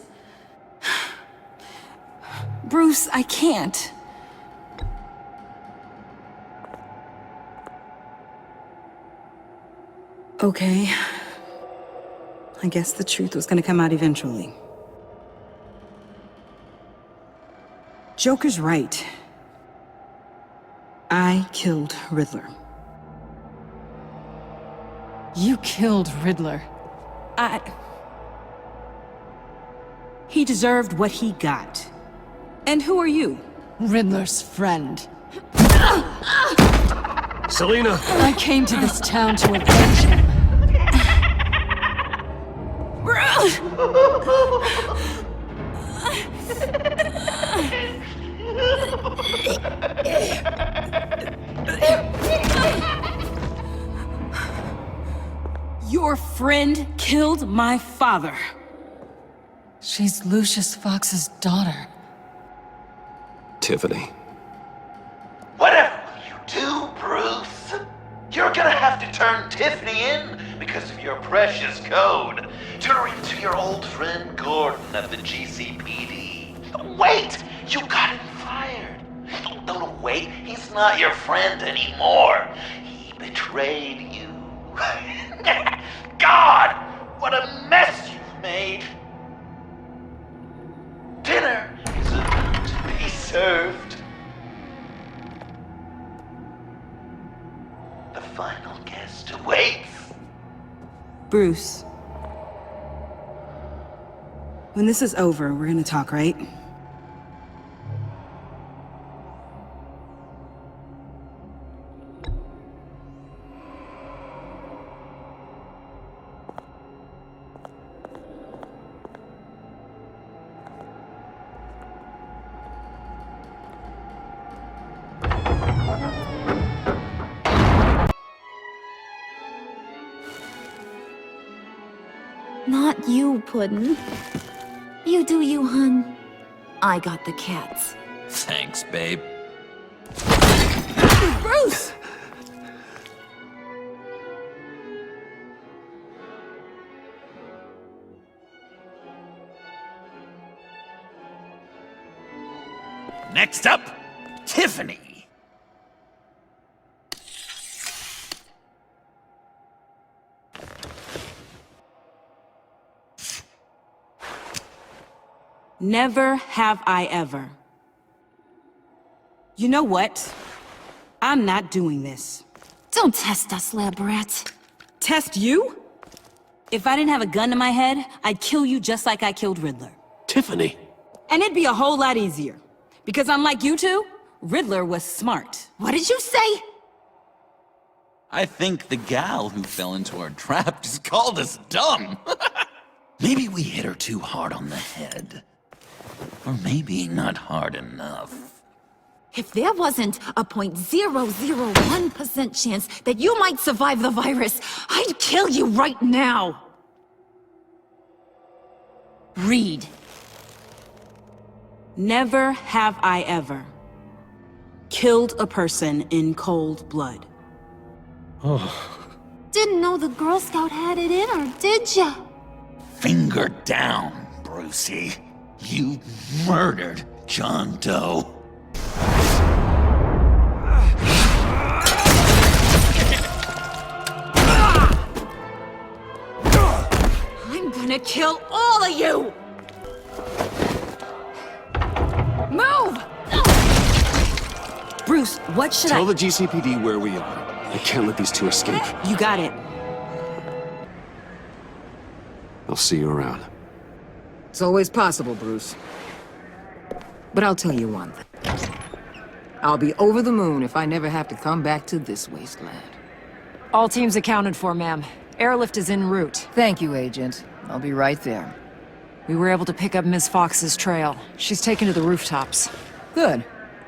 S12: Bruce, I can't. Okay. I guess the truth was gonna come out eventually. Joker's right. I killed Riddler.
S13: You killed Riddler.
S12: He deserved what he got. And who are you?
S13: Riddler's friend.
S2: Selina!
S13: I came to this town to avenge him.
S12: Your friend killed my father.
S13: She's Lucius Fox's daughter.
S2: Tiffany.
S16: Whatever will you do, Bruce? You're gonna have to turn Tiffany in because of your precious code. Turn her into your old friend Gordon of the GCPD. Wait! You got him fired. No, wait. He's not your friend anymore. He betrayed you. God! What a mess you've made! Dinner is about to be served. The final guest awaits.
S12: Bruce. When this is over, we're gonna talk, right?
S10: Not you, Puddin'. You do you, hun. I got the cats.
S16: Thanks, babe.
S12: Bruce!
S16: Next up, Tiffany.
S12: Never have I ever. You know what? I'm not doing this.
S10: Don't test us, lab rat.
S12: Test you? If I didn't have a gun to my head, I'd kill you just like I killed Riddler.
S1: Tiffany.
S12: And it'd be a whole lot easier. Because unlike you two, Riddler was smart.
S10: What did you say?
S16: I think the gal who fell into our trap just called us dumb. Maybe we hit her too hard on the head. Or maybe not hard enough.
S10: If there wasn't a 0.001% chance that you might survive the virus, I'd kill you right now!
S12: Read. Never have I ever killed a person in cold blood.
S10: Didn't know the Girl Scout had it in her, did ya?
S16: Finger down, Brucey. You murdered John Doe.
S10: I'm gonna kill all of you! Move!
S12: Bruce, what should
S2: Tell the GCPD where we are. I can't let these two escape.
S12: You got it.
S2: I'll see you around.
S12: It's always possible, Bruce. But I'll tell you one thing. I'll be over the moon if I never have to come back to this wasteland.
S13: All teams accounted for, ma'am. Airlift is en route.
S12: Thank you, Agent. I'll be right there.
S13: We were able to pick up Miss Fox's trail. She's taken to the rooftops.
S12: Good.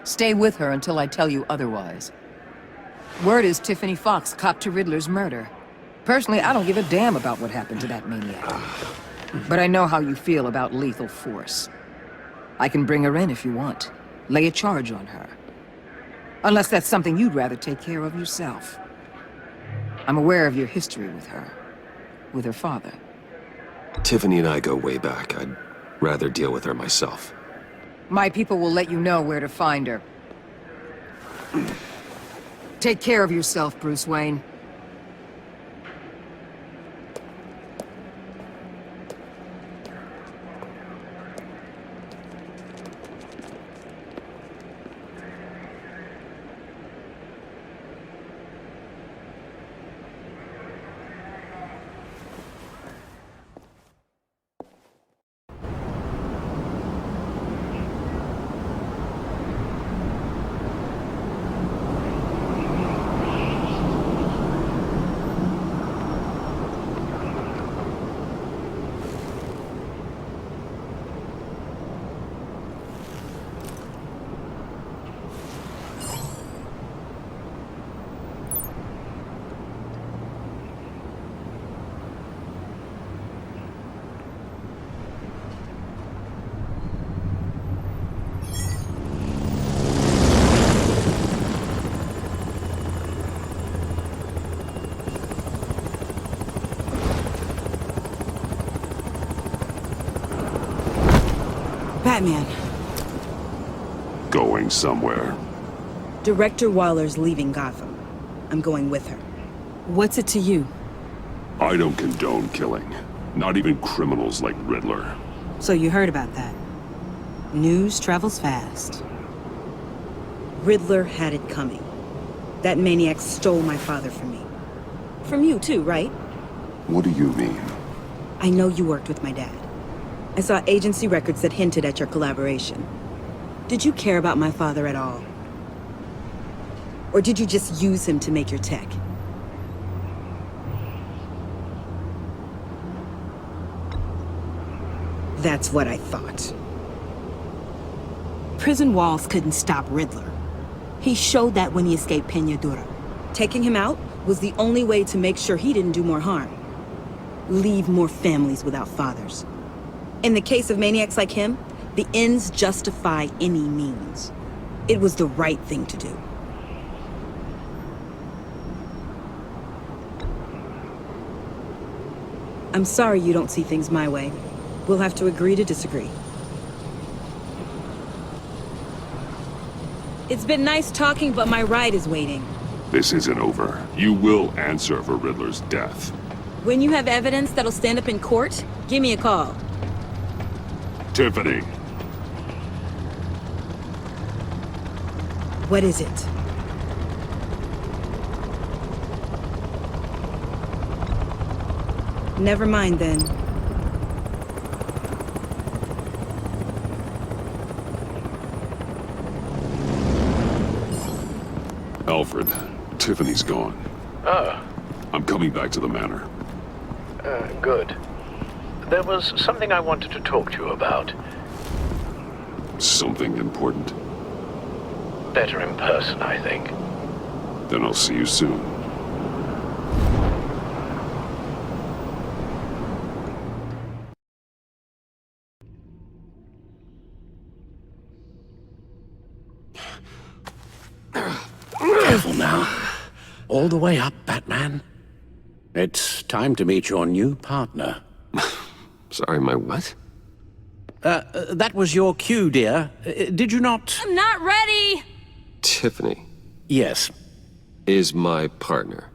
S12: Stay with her until I tell you otherwise. Word is Tiffany Fox copped to Riddler's murder. Personally, I don't give a damn about what happened to that maniac. But I know how you feel about lethal force. I can bring her in if you want. Lay a charge on her. Unless that's something you'd rather take care of yourself. I'm aware of your history with her. With her father.
S2: Tiffany and I go way back. I'd rather deal with her myself.
S12: My people will let you know where to find her. Take care of yourself, Bruce Wayne.
S4: Batman.
S14: Going somewhere.
S4: Director Waller's leaving Gotham. I'm going with her. What's it to you?
S14: I don't condone killing. Not even criminals like Riddler.
S4: So you heard about that. News travels fast. Riddler had it coming. That maniac stole my father from me. From you too, right?
S14: What do you mean?
S4: I know you worked with my dad. I saw agency records that hinted at your collaboration. Did you care about my father at all? Or did you just use him to make your tech? That's what I thought. Prison walls couldn't stop Riddler. He showed that when he escaped Peñadura. Taking him out was the only way to make sure he didn't do more harm. Leave more families without fathers. In the case of maniacs like him, the ends justify any means. It was the right thing to do. I'm sorry you don't see things my way. We'll have to agree to disagree. It's been nice talking, but my ride is waiting.
S14: This isn't over. You will answer for Riddler's death.
S4: When you have evidence that'll stand up in court, give me a call.
S14: Tiffany.
S4: What is it? Never mind then.
S14: Alfred, Tiffany's gone.
S1: Ah.
S14: I'm coming back to the manor.
S1: Good. There was something I wanted to talk to you about.
S14: Something important?
S1: Better in person, I think.
S14: Then I'll see you soon.
S1: Careful now. All the way up, Batman. It's time to meet your new partner.
S2: Sorry, my what?
S1: That was your cue, dear. Did you not?
S10: I'm not ready!
S2: Tiffany.
S1: Yes.
S2: Is my partner.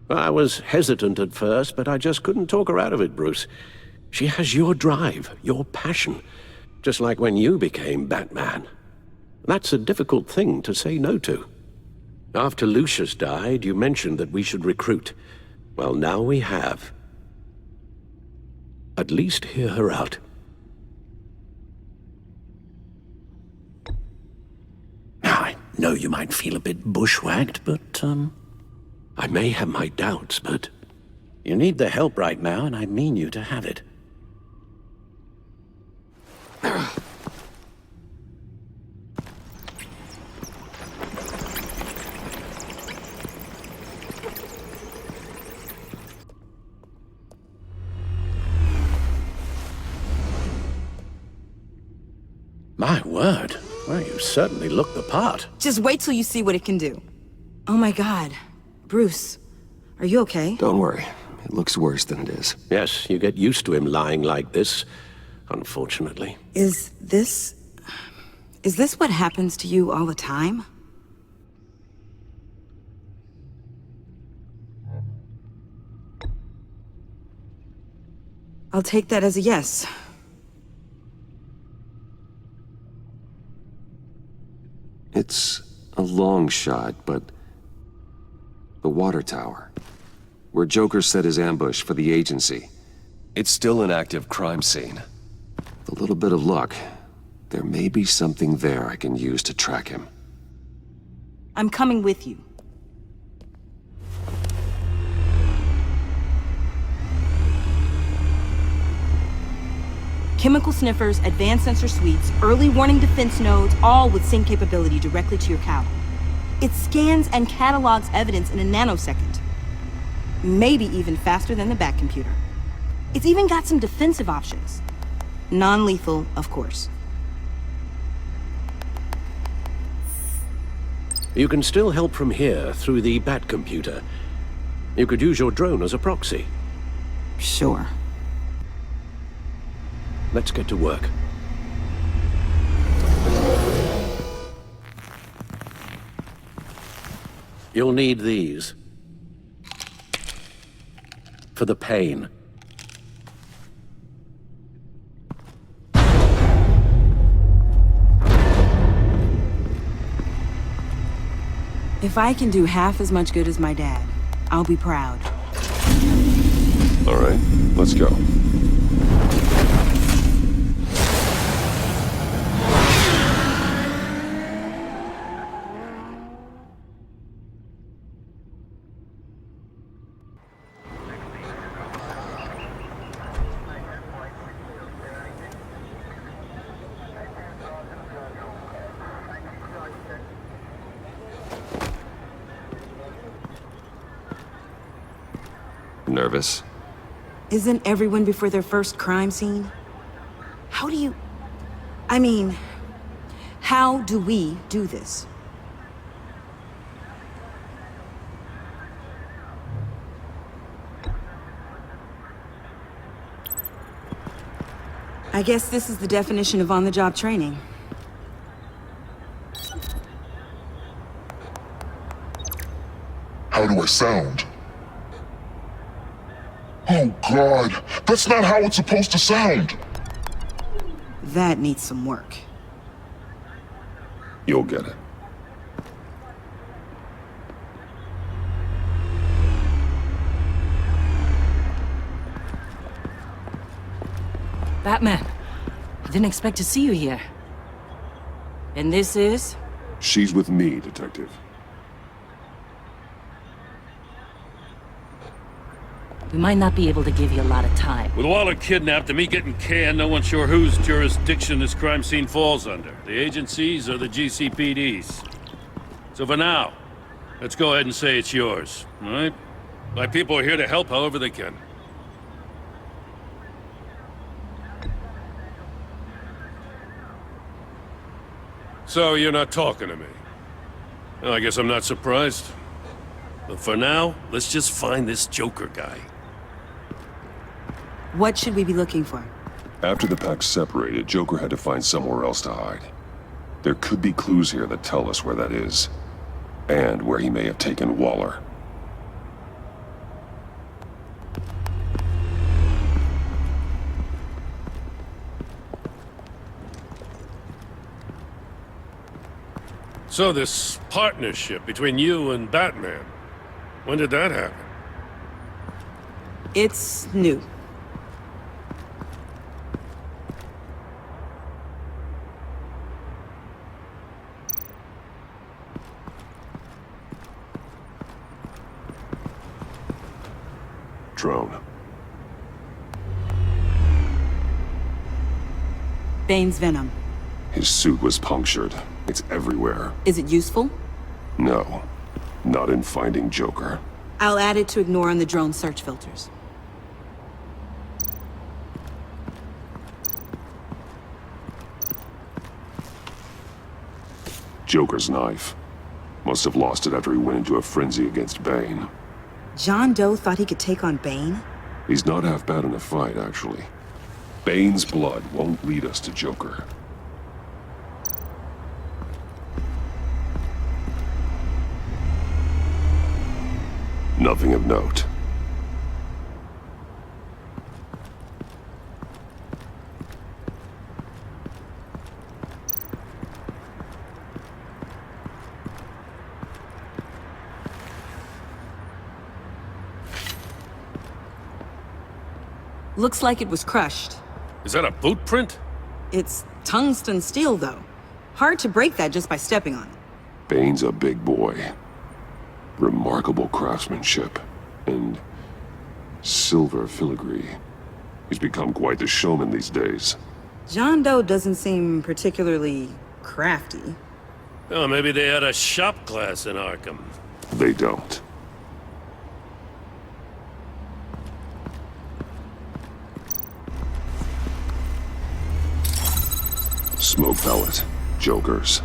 S1: I was hesitant at first, but I just couldn't talk her out of it, Bruce. She has your drive, your passion, just like when you became Batman. That's a difficult thing to say no to. After Lucius died, you mentioned that we should recruit. Well, now we have. At least hear her out. Now, I know you might feel a bit bushwhacked, but, I may have my doubts, but you need the help right now, and I mean you to have it. My word. Well, you certainly look the part.
S4: Just wait till you see what it can do. Oh my God. Bruce, are you okay?
S2: Don't worry. It looks worse than it is.
S1: Yes, you get used to him lying like this, unfortunately.
S4: Is this what happens to you all the time? I'll take that as a yes.
S2: It's a long shot, but... the water tower, where Joker set his ambush for the agency. It's still an active crime scene. With a little bit of luck, there may be something there I can use to track him.
S4: I'm coming with you. Chemical sniffers, advanced sensor suites, early warning defense nodes, all with sync capability directly to your cowl. It scans and catalogs evidence in a nanosecond. Maybe even faster than the back computer. It's even got some defensive options. Non-lethal, of course.
S1: You can still help from here through the Bat computer. You could use your drone as a proxy.
S4: Sure.
S1: Let's get to work. You'll need these. For the pain.
S4: If I can do half as much good as my dad, I'll be proud.
S14: All right, let's go.
S2: Nervous?
S4: Isn't everyone before their first crime scene? How do you... how do we do this? I guess this is the definition of on-the-job training.
S17: How do I sound? Oh God, that's not how it's supposed to sound!
S4: That needs some work.
S14: You'll get it.
S4: Batman, I didn't expect to see you here. And this is?
S14: She's with me, Detective.
S6: We might not be able to give you a lot of time.
S11: With Waller kidnapped and me getting canned, no one's sure whose jurisdiction this crime scene falls under. The agencies or the GCPD's. So for now, let's go ahead and say it's yours, all right? My people are here to help however they can. So you're not talking to me? Well, I guess I'm not surprised. But for now, let's just find this Joker guy.
S4: What should we be looking for?
S14: After the Pact separated, Joker had to find somewhere else to hide. There could be clues here that tell us where that is. And where he may have taken Waller.
S11: So this partnership between you and Batman, when did that happen?
S4: It's new.
S14: Drone.
S4: Bane's venom.
S14: His suit was punctured. It's everywhere.
S4: Is it useful?
S14: No. Not in finding Joker.
S4: I'll add it to ignore on the drone search filters.
S14: Joker's knife. Must have lost it after he went into a frenzy against Bane.
S4: John Doe thought he could take on Bane?
S14: He's not half bad in a fight, actually. Bane's blood won't lead us to Joker. Nothing of note.
S4: Looks like it was crushed.
S11: Is that a boot print?
S4: It's tungsten steel, though. Hard to break that just by stepping on it.
S14: Bane's a big boy. Remarkable craftsmanship. And silver filigree. He's become quite the showman these days.
S4: John Doe doesn't seem particularly crafty.
S11: Oh, maybe they had a shop class in Arkham.
S14: They don't. Smoke pellet. Jokers.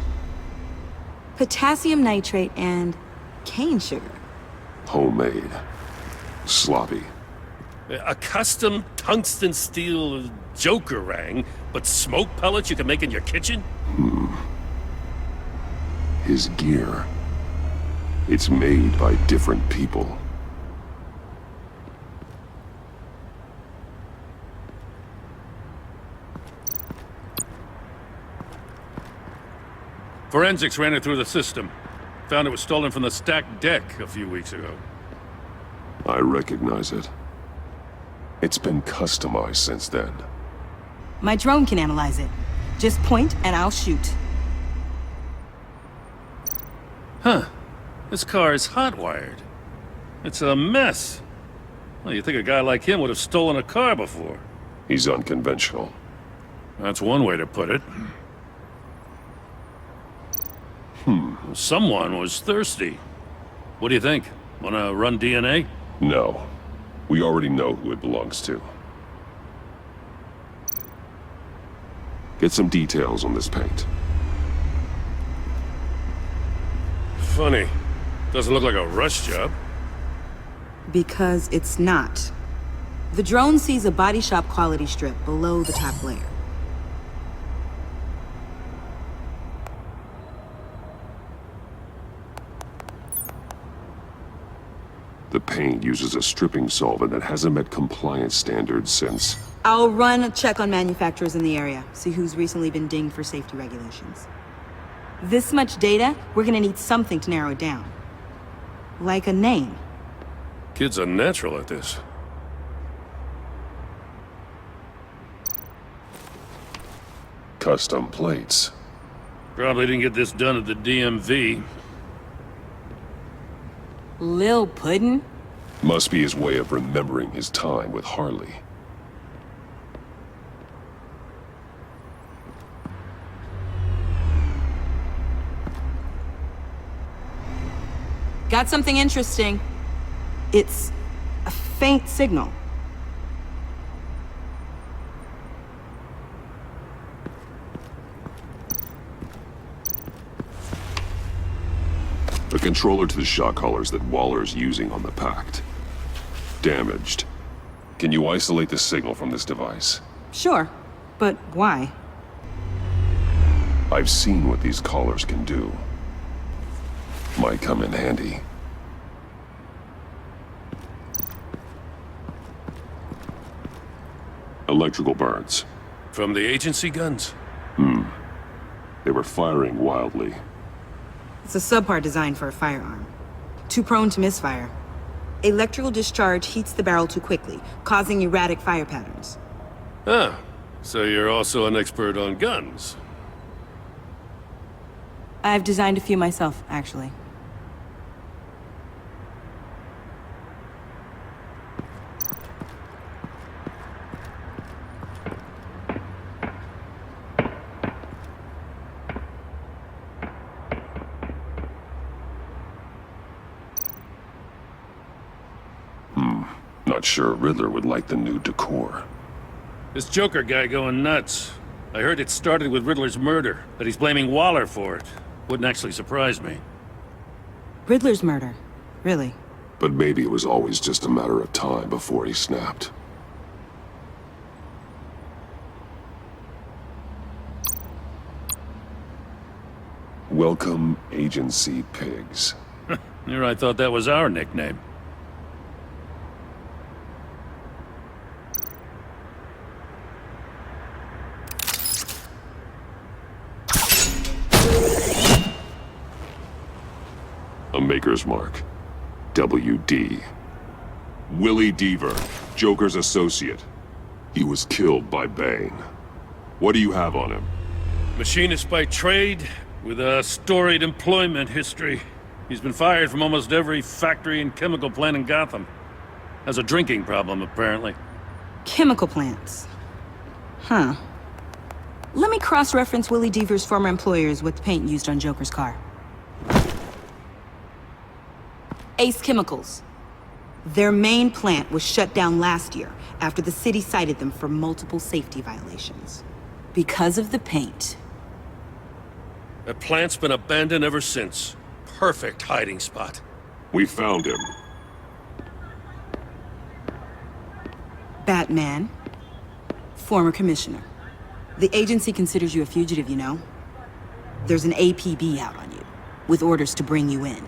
S4: Potassium nitrate and cane sugar.
S14: Homemade. Sloppy.
S11: A custom tungsten steel Joker rang, but smoke pellets you can make in your kitchen?
S14: His gear. It's made by different people.
S11: Forensics ran it through the system. Found it was stolen from the stacked deck a few weeks ago.
S14: I recognize it. It's been customized since then.
S4: My drone can analyze it. Just point and I'll shoot.
S11: Huh. This car is hotwired. It's a mess. Well, you'd think a guy like him would have stolen a car before.
S14: He's unconventional.
S11: That's one way to put it. Someone was thirsty. What do you think? Wanna run DNA?
S14: No. We already know who it belongs to. Get some details on this paint.
S11: Funny. Doesn't look like a rush job.
S4: Because it's not. The drone sees a body shop quality strip below the top layer.
S14: The paint uses a stripping solvent that hasn't met compliance standards since...
S4: I'll run a check on manufacturers in the area, see who's recently been dinged for safety regulations. This much data, we're gonna need something to narrow it down. Like a name.
S11: Kid's a natural at this.
S14: Custom plates.
S11: Probably didn't get this done at the DMV.
S4: Lil Puddin'?
S14: Must be his way of remembering his time with Harley.
S4: Got something interesting. It's a faint signal.
S14: A controller to the shock collars that Waller's using on the Pact. Damaged. Can you isolate the signal from this device?
S4: Sure, but why?
S14: I've seen what these collars can do. Might come in handy. Electrical burns.
S11: From the agency guns?
S14: They were firing wildly.
S4: It's a subpart designed for a firearm. Too prone to misfire. Electrical discharge heats the barrel too quickly, causing erratic fire patterns.
S11: Ah, so you're also an expert on guns.
S4: I've designed a few myself, actually.
S14: not sure Riddler would like the new decor.
S11: This Joker guy going nuts. I heard it started with Riddler's murder, but he's blaming Waller for it. Wouldn't actually surprise me.
S4: Riddler's murder? Really?
S14: But maybe it was always just a matter of time before he snapped. Welcome, Agency Pigs.
S11: Here I thought that was our nickname.
S14: A Maker's Mark. WD. Willie Deaver, Joker's associate. He was killed by Bane. What do you have on him?
S11: Machinist by trade, with a storied employment history. He's been fired from almost every factory and chemical plant in Gotham. Has a drinking problem, apparently.
S4: Chemical plants. Huh. Let me cross-reference Willie Deaver's former employers with the paint used on Joker's car. Ace Chemicals. Their main plant was shut down last year after the city cited them for multiple safety violations. Because of the paint.
S11: That plant's been abandoned ever since. Perfect hiding spot.
S14: We found him.
S4: Batman. Former commissioner. The agency considers you a fugitive, you know? There's an APB out on you, with orders to bring you in.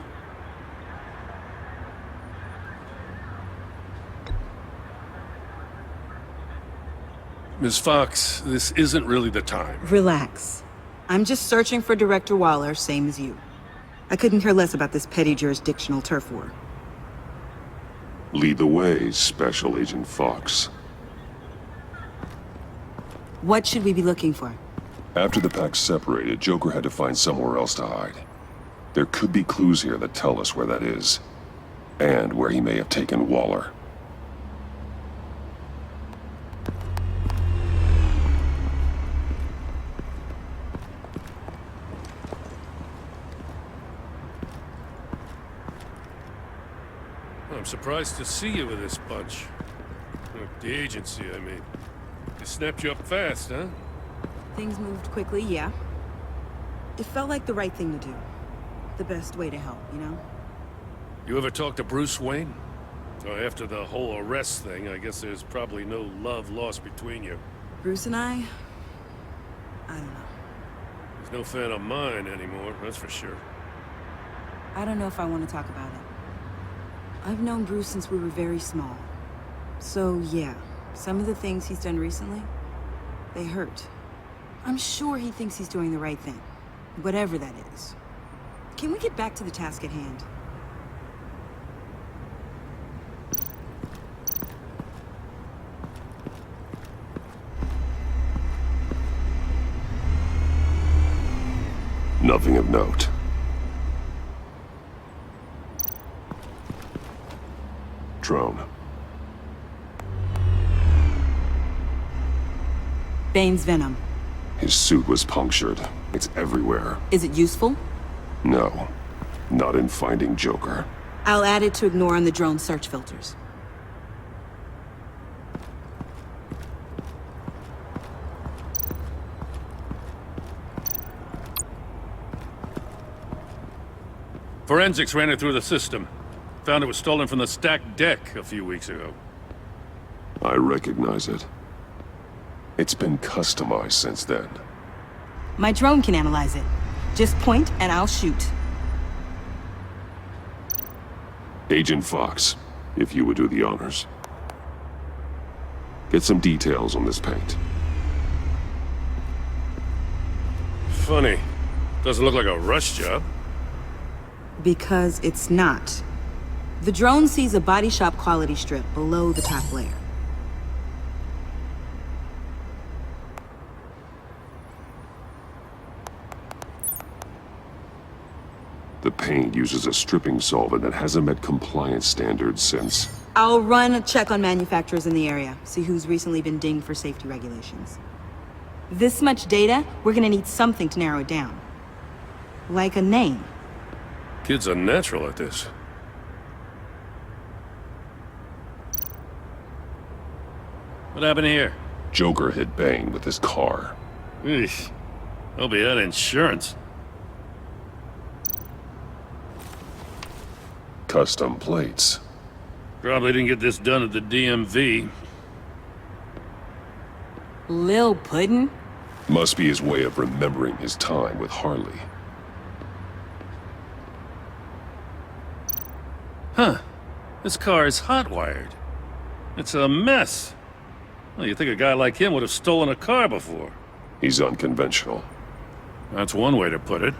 S11: Ms. Fox, this isn't really the time.
S4: Relax. I'm just searching for Director Waller, same as you. I couldn't care less about this petty jurisdictional turf war.
S14: Lead the way, Special Agent Fox.
S4: What should we be looking for?
S14: After the Pact separated, Joker had to find somewhere else to hide. There could be clues here that tell us where that is, and where he may have taken Waller.
S11: I'm surprised to see you with this bunch. The agency, I mean. They snapped you up fast, huh?
S4: Things moved quickly, yeah. It felt like the right thing to do. The best way to help, you know?
S11: You ever talk to Bruce Wayne? After the whole arrest thing, I guess there's probably no love lost between you.
S4: Bruce and I don't know.
S11: He's no fan of mine anymore, that's for sure.
S4: I don't know if I want to talk about it. I've known Bruce since we were very small. So, yeah, some of the things he's done recently, they hurt. I'm sure he thinks he's doing the right thing, whatever that is. Can we get back to the task at hand?
S14: Nothing of note. Drone.
S4: Bane's venom.
S14: His suit was punctured. It's everywhere.
S4: Is it useful?
S14: No. Not in finding Joker.
S4: I'll add it to ignore on the drone search filters.
S11: Forensics ran it through the system. Found it was stolen from the stacked deck a few weeks ago.
S14: I recognize it. It's been customized since then.
S4: My drone can analyze it. Just point and I'll shoot.
S14: Agent Fox, if you would do the honors. Get some details on this paint.
S11: Funny. Doesn't look like a rush job.
S4: Because it's not. The drone sees a body shop quality strip below the top layer.
S14: The paint uses a stripping solvent that hasn't met compliance standards since...
S4: I'll run a check on manufacturers in the area, see who's recently been dinged for safety regulations. This much data, we're gonna need something to narrow it down. Like a name.
S11: Kid's a natural at this. What happened here?
S14: Joker hit Bane with his car.
S11: Eesh. Hope he had insurance.
S14: Custom plates.
S11: Probably didn't get this done at the DMV.
S4: Lil Puddin'?
S14: Must be his way of remembering his time with Harley.
S11: Huh. This car is hot-wired. It's a mess. Well, you'd think a guy like him would have stolen a car before.
S14: He's unconventional.
S11: That's one way to put it.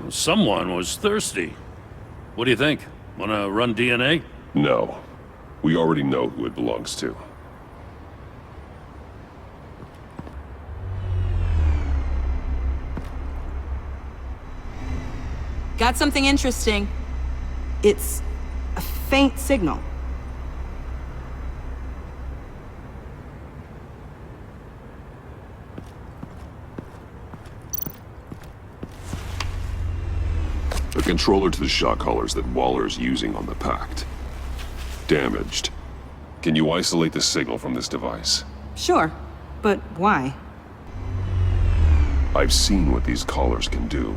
S11: Someone was thirsty. What do you think? Wanna run DNA?
S14: No. We already know who it belongs to.
S4: Got something interesting. It's a faint signal.
S14: A controller to the shot collars that Waller's using on the Pact. Damaged. Can you isolate the signal from this device?
S4: Sure, but why?
S14: I've seen what these collars can do.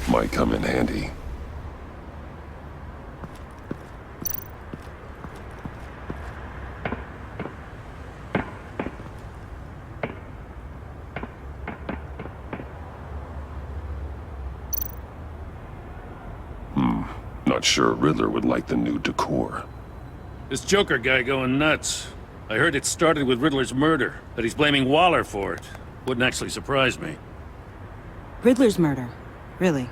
S14: Might come in handy. Not sure Riddler would like the new decor.
S11: This Joker guy going nuts. I heard it started with Riddler's murder, that he's blaming Waller for it. Wouldn't actually surprise me.
S4: Riddler's murder? Really?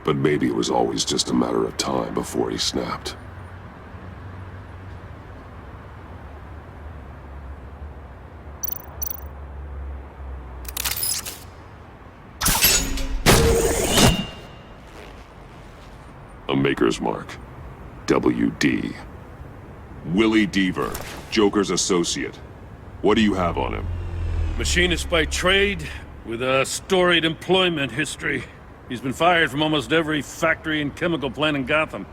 S14: But maybe it was always just a matter of time before he snapped. A Maker's Mark. WD. Willie Deaver, Joker's associate. What do you have on him?
S11: Machinist by trade, with a storied employment history. He's been fired from almost every factory and chemical plant in Gotham.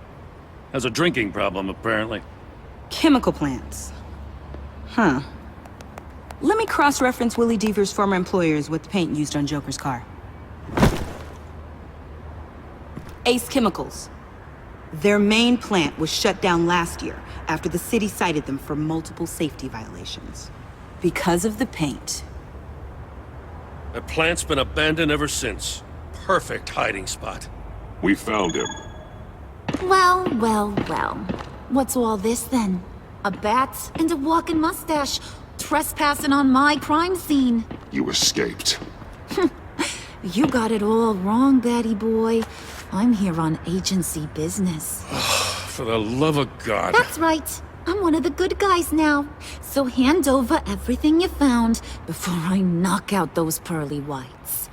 S11: Has a drinking problem, apparently.
S4: Chemical plants. Huh. Let me cross-reference Willie Deaver's former employers with the paint used on Joker's car. Ace Chemicals. Their main plant was shut down last year after the city cited them for multiple safety violations. Because of the paint.
S11: The plant's been abandoned ever since. Perfect hiding spot.
S14: We found him.
S10: Well, well, well. What's all this then? A bat and a walking mustache trespassing on my crime scene.
S14: You escaped.
S10: You got it all wrong, Batty boy. I'm here on agency business.
S11: For the love of God.
S10: That's right. I'm one of the good guys now. So hand over everything you found before I knock out those pearly whites.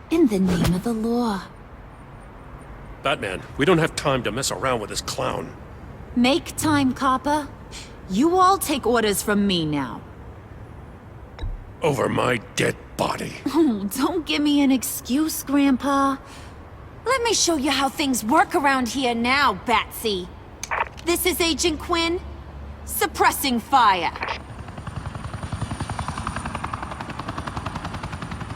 S10: In the name of the law.
S11: Batman, we don't have time to mess around with this clown.
S10: Make time, copper. You all take orders from me now.
S11: Over my dead body.
S10: Oh, don't give me an excuse, Grandpa. Let me show you how things work around here now, Batsy. This is Agent Quinn, suppressing fire.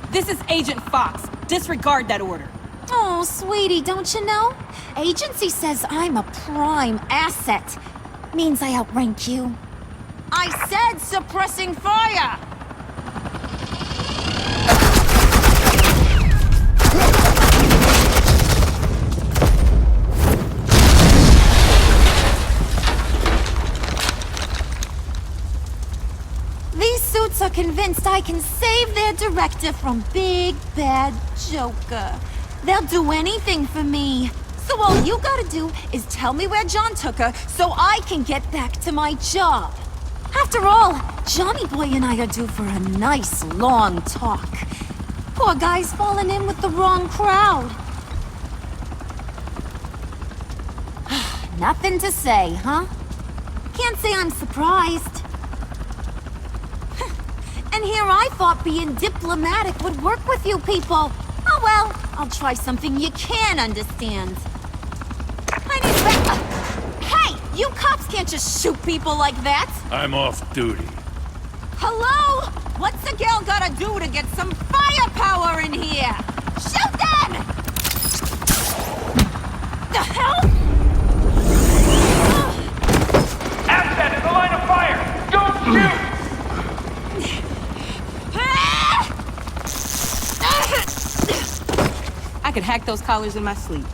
S4: This is Agent Fox. Disregard that order.
S10: Oh, sweetie, don't you know? Agency says I'm a prime asset. Means I outrank you. I said suppressing fire! These suits are convinced I can save their director from Big Bad Joker. They'll do anything for me. So all you gotta do is tell me where John took her so I can get back to my job. After all, Johnny Boy and I are due for a nice long talk. Poor guy's fallen in with the wrong crowd. Nothing to say, huh? Can't say I'm surprised. And here I thought being diplomatic would work with you people. Oh well, I'll try something you can understand. I need Hey, You cops can't just shoot people like that!
S11: I'm off duty.
S10: Hello? What's a girl gotta do to get some firepower in here? Shoot them! The hell?
S15: Asset in the line of fire! Don't shoot!
S4: I could hack those collars in my sleep.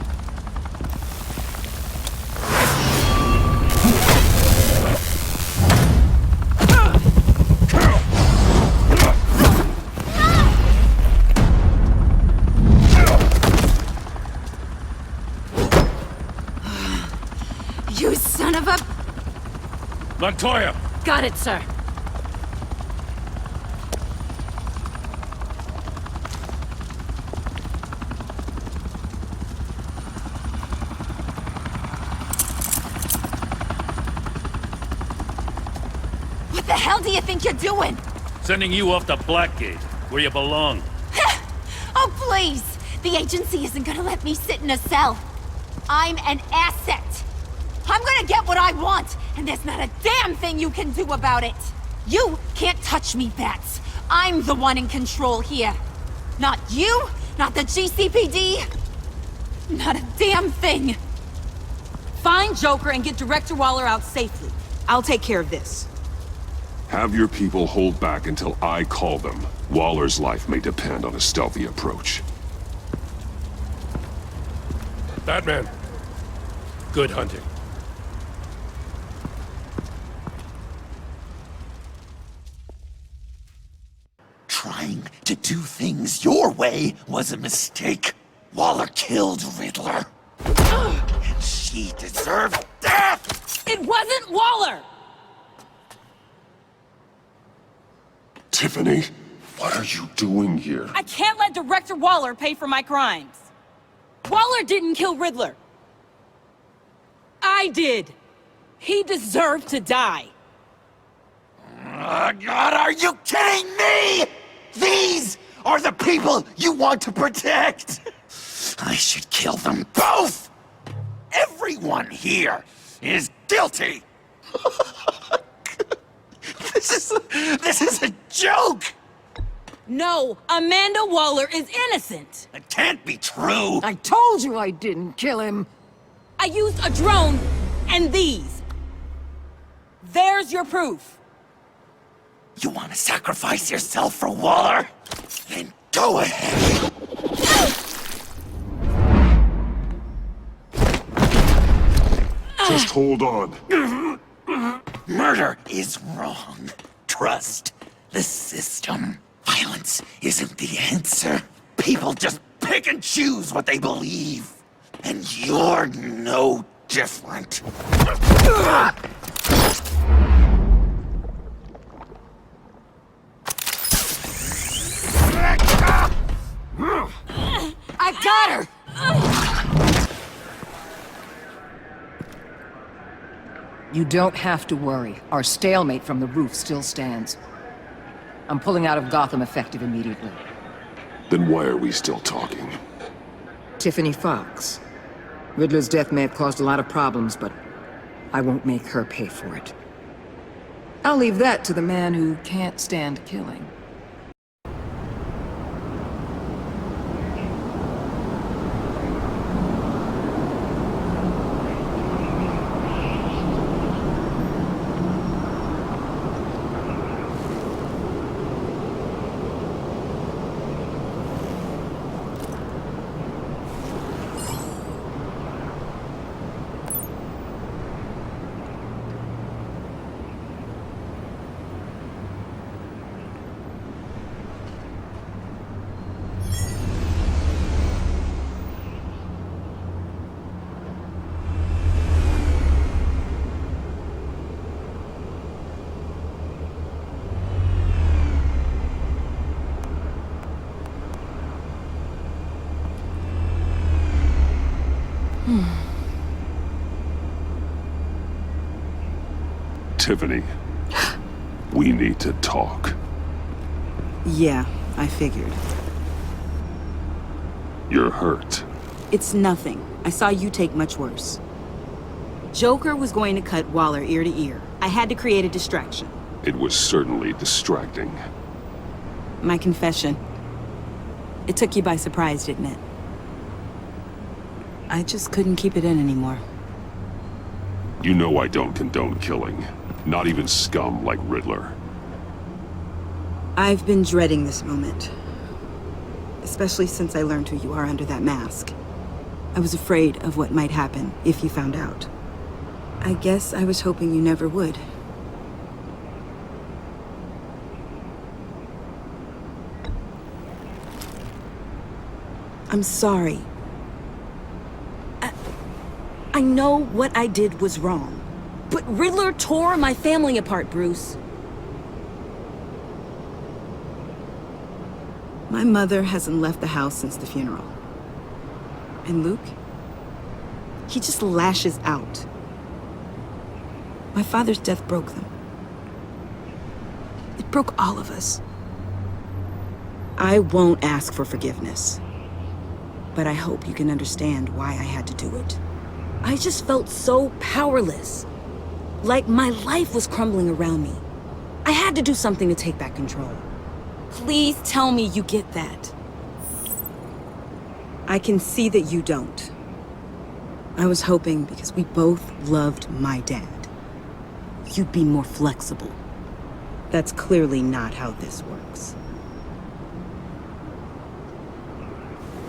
S10: You son of a...
S11: Montoya!
S10: Got it, sir. What the hell do you think you're doing?
S11: Sending you off to Blackgate, where you belong.
S10: Oh, please! The agency isn't gonna let me sit in a cell. I'm an asset. I'm gonna get what I want, and there's not a damn thing you can do about it. You can't touch me, Bats. I'm the one in control here. Not you, not the GCPD, not a damn thing.
S4: Find Joker and get Director Waller out safely. I'll take care of this.
S14: Have your people hold back until I call them. Waller's life may depend on a stealthy approach.
S11: Batman. Good hunting.
S16: Trying to do things your way was a mistake. Waller killed Riddler. And she deserved death!
S4: It wasn't Waller!
S14: Tiffany, what are you doing here?
S4: I can't let Director Waller pay for my crimes. Waller didn't kill Riddler. I did. He deserved to die.
S16: God, are you kidding me? These are the people you want to protect! I should kill them both! Everyone here is guilty! This is a joke!
S4: No, Amanda Waller is innocent.
S16: It can't be true!
S12: I told you I didn't kill him!
S4: I used a drone and these. There's your proof.
S16: You want to sacrifice yourself for Waller? Then go ahead!
S14: Just hold on.
S16: Murder is wrong. Trust the system. Violence isn't the answer. People just pick and choose what they believe. And you're no different.
S10: I got her!
S12: You don't have to worry. Our stalemate from the roof still stands. I'm pulling out of Gotham effective immediately.
S14: Then why are we still talking?
S12: Tiffany Fox. Riddler's death may have caused a lot of problems, but I won't make her pay for it. I'll leave that to the man who can't stand killing.
S14: Tiffany, we need to talk.
S4: Yeah, I figured.
S14: You're hurt.
S4: It's nothing. I saw you take much worse. Joker was going to cut Waller ear to ear. I had to create a distraction.
S14: It was certainly distracting.
S4: My confession. It took you by surprise, didn't it? I just couldn't keep it in anymore.
S14: You know I don't condone killing. Not even scum like Riddler.
S4: I've been dreading this moment. Especially since I learned who you are under that mask. I was afraid of what might happen if you found out. I guess I was hoping you never would. I'm sorry. I know what I did was wrong. But Riddler tore my family apart, Bruce. My mother hasn't left the house since the funeral. And Luke? He just lashes out. My father's death broke them. It broke all of us. I won't ask for forgiveness. But I hope you can understand why I had to do it. I just felt so powerless. Like my life was crumbling around me. I had to do something to take back control. Please tell me you get that. I can see that you don't. I was hoping, because we both loved my dad, you'd be more flexible. That's clearly not how this works.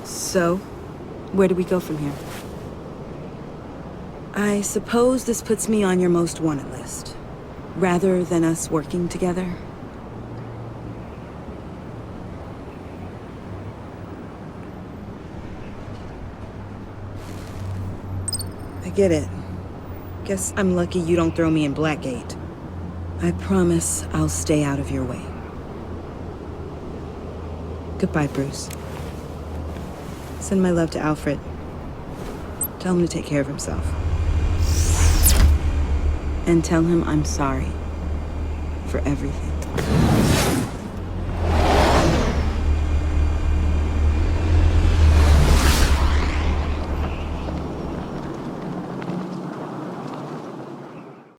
S4: So, where do we go from here? I suppose this puts me on your most wanted list, rather than us working together. I get it. Guess I'm lucky you don't throw me in Blackgate. I promise I'll stay out of your way. Goodbye, Bruce. Send my love to Alfred. Tell him to take care of himself. And tell him I'm sorry for everything.